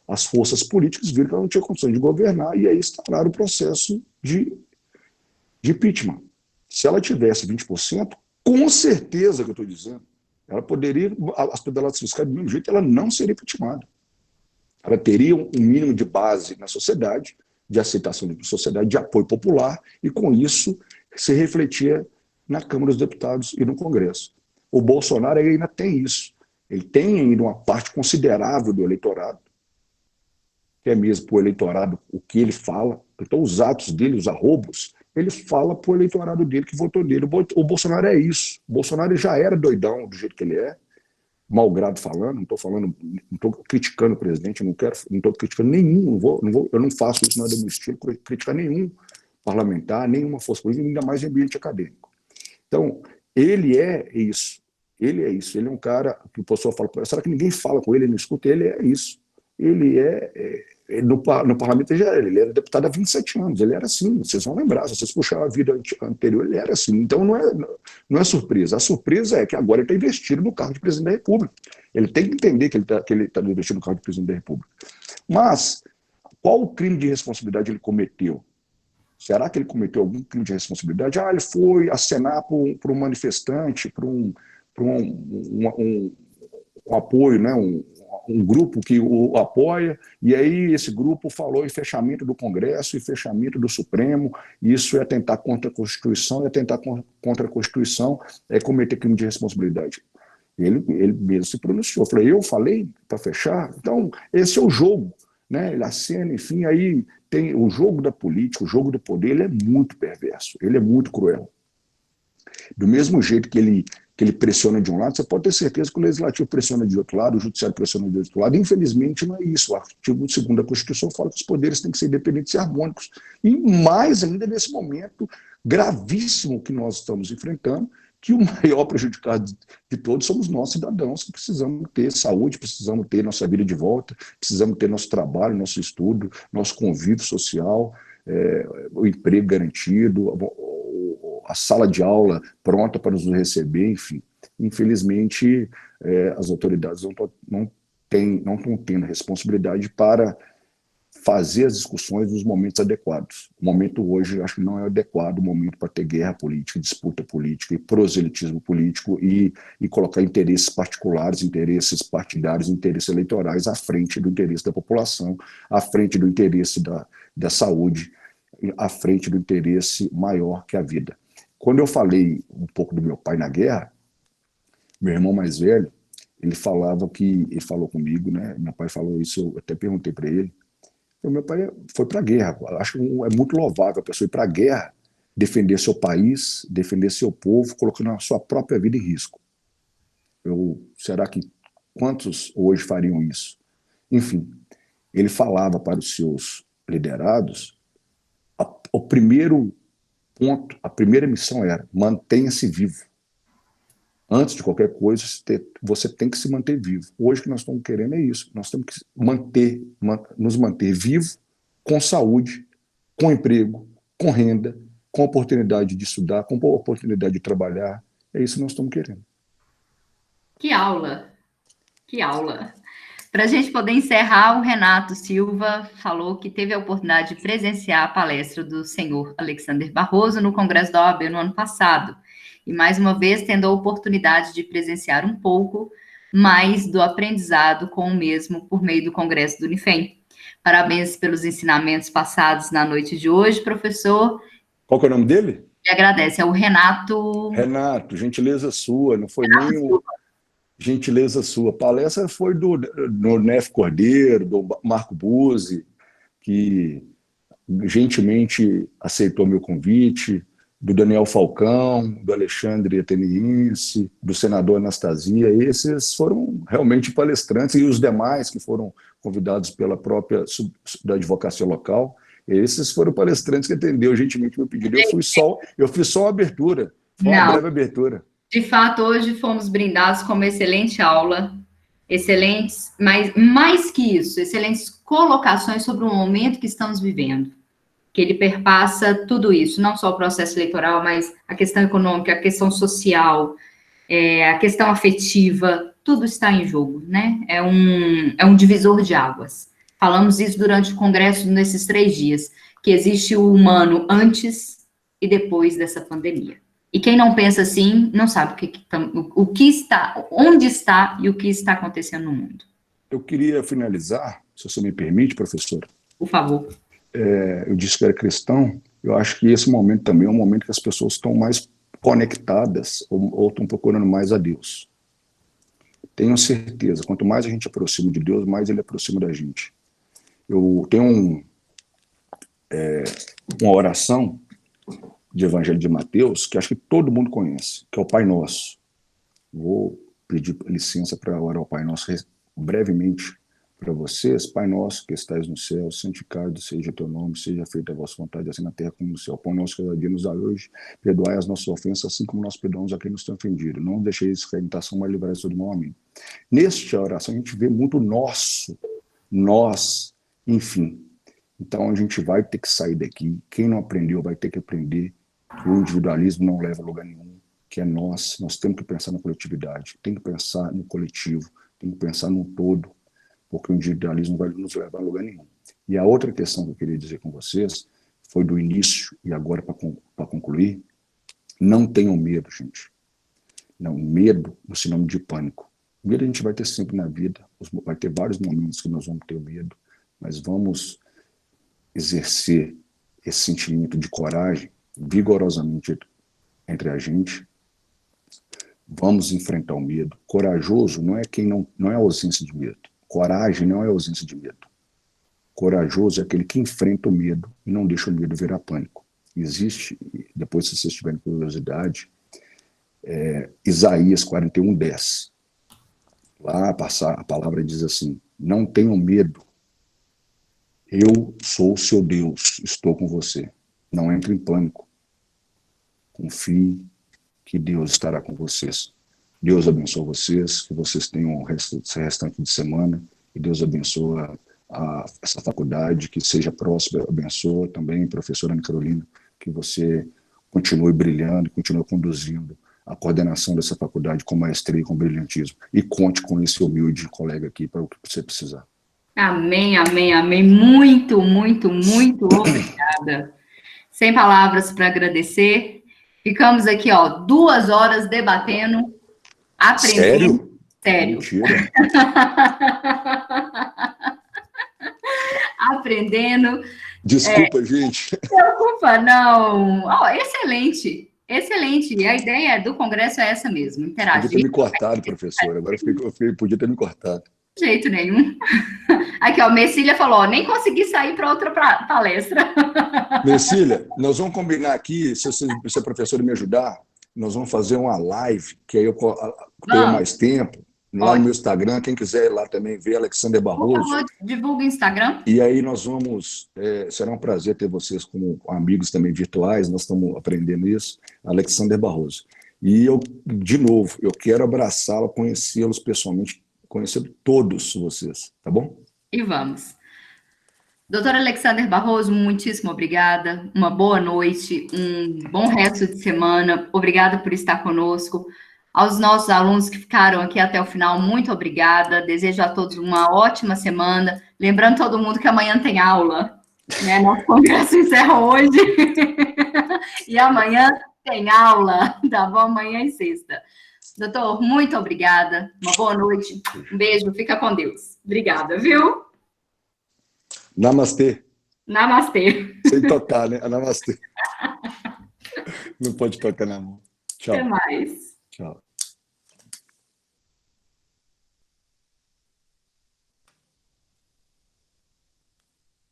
as forças políticas viram que ela não tinha condições de governar e aí instauraram o processo de impeachment. Se ela tivesse 20%, com certeza que eu estou dizendo, ela poderia, as pedaladas fiscais, do mesmo jeito, ela não seria impeachmentada. Ela teria um mínimo de base na sociedade, de aceitação da sociedade, de apoio popular, e com isso se refletia na Câmara dos Deputados e no Congresso. O Bolsonaro ainda tem isso. Ele tem ainda uma parte considerável do eleitorado, que é mesmo para o eleitorado o que ele fala, Então, os atos dele, os arrobos, ele fala para o eleitorado dele que votou nele. O Bolsonaro é isso. O Bolsonaro já era doidão do jeito que ele é, malgrado falando, não estou criticando o presidente, não estou criticando nenhum, eu não faço isso, não é do meu estilo, criticar nenhum parlamentar, nenhuma força política, ainda mais em ambiente acadêmico. Então, ele é isso, ele é um cara que o pessoal fala, será que ninguém fala com ele, não escuta? Ele é isso, ele no parlamento ele era deputado há 27 anos, ele era assim, vocês vão lembrar, se vocês puxarem a vida anterior, ele era assim, então não é surpresa, a surpresa é que agora ele está investido no cargo de presidente da República, ele tem que entender que ele está investido no cargo de presidente da República, mas qual o crime de responsabilidade ele cometeu? Será que ele cometeu algum crime de responsabilidade? Ele foi acenar para um manifestante, para um apoio, né? Um grupo que o apoia, e aí esse grupo falou em fechamento do Congresso e fechamento do Supremo, e isso é atentar contra a Constituição, e atentar contra a Constituição é cometer crime de responsabilidade. Ele mesmo se pronunciou. Eu falei para fechar? Então, esse é o jogo, né? Ele acena, enfim, aí tem o jogo da política, o jogo do poder, ele é muito perverso, ele é muito cruel. Do mesmo jeito que ele pressiona de um lado, você pode ter certeza que o Legislativo pressiona de outro lado, o Judiciário pressiona de outro lado. Infelizmente, não é isso. O artigo 2º da Constituição fala que os poderes têm que ser independentes e harmônicos. E mais ainda nesse momento gravíssimo que nós estamos enfrentando, que o maior prejudicado de todos somos nós, cidadãos, que precisamos ter saúde, precisamos ter nossa vida de volta, precisamos ter nosso trabalho, nosso estudo, nosso convívio social, o emprego garantido, a sala de aula pronta para nos receber, enfim. Infelizmente, as autoridades não estão tendo responsabilidade para fazer as discussões nos momentos adequados. O momento hoje, acho que não é adequado o momento para ter guerra política, disputa política e proselitismo político e colocar interesses particulares, interesses partidários, interesses eleitorais à frente do interesse da população, à frente do interesse da saúde, à frente do interesse maior que a vida. Quando eu falei um pouco do meu pai na guerra, meu irmão mais velho, ele falou comigo, né? Meu pai falou isso, eu até perguntei para ele. Então, meu pai foi para a guerra. Acho que é muito louvável a pessoa ir para a guerra, defender seu país, defender seu povo, colocando a sua própria vida em risco. Será que quantos hoje fariam isso? Enfim, ele falava para os seus liderados, o primeiro ponto, a primeira missão era mantenha-se vivo. Antes de qualquer coisa, você tem que se manter vivo. Hoje o que nós estamos querendo é isso. Nós temos que nos manter vivos, com saúde, com emprego, com renda, com oportunidade de estudar, com oportunidade de trabalhar. É isso que nós estamos querendo. Que aula! Que aula! Para a gente poder encerrar, o Renato Silva falou que teve a oportunidade de presenciar a palestra do senhor Alexander Barroso no Congresso da OAB no ano passado. E, mais uma vez, tendo a oportunidade de presenciar um pouco mais do aprendizado com o mesmo por meio do Congresso do Unifem. Parabéns pelos ensinamentos passados na noite de hoje, professor. Qual que é o nome dele? E agradece, é o Renato... Renato, gentileza sua, não foi nem o... Gentileza sua. A palestra foi do Nef Cordeiro, do Marco Buzzi, que gentilmente aceitou meu convite, do Daniel Falcão, do Alexandre Ateniense, do senador Anastasia. Esses foram realmente palestrantes, e os demais que foram convidados pela própria da advocacia local, esses foram palestrantes que atenderam gentilmente meu pedido. Eu fiz só uma abertura, uma breve abertura. De fato, hoje fomos brindados com uma excelente aula, excelentes, mas mais que isso, excelentes colocações sobre o momento que estamos vivendo, que ele perpassa tudo isso, não só o processo eleitoral, mas a questão econômica, a questão social, a questão afetiva, tudo está em jogo, né? É um divisor de águas. Falamos isso durante o Congresso nesses 3 dias, que existe o humano antes e depois dessa pandemia. E quem não pensa assim, não sabe onde está e o que está acontecendo no mundo. Eu queria finalizar, se você me permite, professora. Por favor. Eu disse que era cristão, eu acho que esse momento também é um momento que as pessoas estão mais conectadas ou estão procurando mais a Deus. Tenho certeza, quanto mais a gente aproxima de Deus, mais Ele aproxima da gente. Eu tenho uma oração de Evangelho de Mateus, que acho que todo mundo conhece, que é o Pai Nosso. Vou pedir licença para orar ao Pai Nosso brevemente para vocês. Pai Nosso, que estais no céu, santificado seja o teu nome, seja feita a vossa vontade, assim na terra como no céu. Pão nosso cada dia nos dá hoje, perdoai as nossas ofensas, assim como nós perdoamos a quem nos tem ofendido. Não deixeis cair em tentação, mas livrai-nos do mal. Amém. Nesta oração, a gente vê muito nosso, nós, enfim. Então, a gente vai ter que sair daqui. Quem não aprendeu vai ter que aprender que o individualismo não leva a lugar nenhum, que é nós temos que pensar na coletividade, tem que pensar no coletivo, tem que pensar no todo, porque o individualismo vai nos levar a lugar nenhum. E a outra questão que eu queria dizer com vocês, foi do início, e agora para concluir, não tenham medo, gente. Não, medo no sinônimo de pânico. Medo a gente vai ter sempre na vida, vai ter vários momentos que nós vamos ter medo, mas vamos exercer esse sentimento de coragem vigorosamente entre a gente. Vamos enfrentar o medo. Corajoso não é quem não é ausência de medo. Coragem não é ausência de medo. Corajoso é aquele que enfrenta o medo e não deixa o medo virar pânico. Existe, depois se vocês tiverem curiosidade, Isaías 41:10. Lá a palavra diz assim: não tenham medo, eu sou o seu Deus, estou com você. Não entre em pânico. Confie que Deus estará com vocês. Deus abençoe vocês, que vocês tenham o restante de semana, e Deus abençoe essa faculdade, que seja próspera, abençoa também, professora Ana Carolina, que você continue brilhando, continue conduzindo a coordenação dessa faculdade com maestria e com brilhantismo, e conte com esse humilde colega aqui para o que você precisar. Amém, amém, amém. Muito, muito, muito obrigada. Sem palavras para agradecer. Ficamos aqui, 2 horas debatendo, aprendendo. Sério? Mentira. Aprendendo. Desculpa, gente. Desculpa, não. Excelente, excelente. A ideia do congresso é essa mesmo, interagir. Podia ter me cortado, professor. Agora podia ter me cortado. De jeito nenhum. Aqui, Messília falou, nem consegui sair para outra palestra. Messília, nós vamos combinar aqui, se a professora me ajudar, nós vamos fazer uma live, que aí eu tenho mais tempo, lá no meu Instagram, quem quiser ir lá também ver, Alexander Barroso. Por favor, divulga o Instagram. E aí nós vamos, será um prazer ter vocês como amigos também virtuais, nós estamos aprendendo isso, Alexander Barroso. E eu, de novo, eu quero abraçá-la, conhecê-los pessoalmente, conhecer todos vocês, tá bom? E vamos. Doutor Alexander Barroso, muitíssimo obrigada, uma boa noite, um bom resto de semana, obrigada por estar conosco. Aos nossos alunos que ficaram aqui até o final, muito obrigada, desejo a todos uma ótima semana, lembrando todo mundo que amanhã tem aula, né? Nosso congresso encerra hoje, e amanhã tem aula, tá bom? Amanhã e sexta. Doutor, muito obrigada, uma boa noite, um beijo, fica com Deus. Obrigada, viu? Namastê. Namastê. Sem tocar, né? Namastê. Não pode tocar na mão. Tchau. Até mais. Tchau.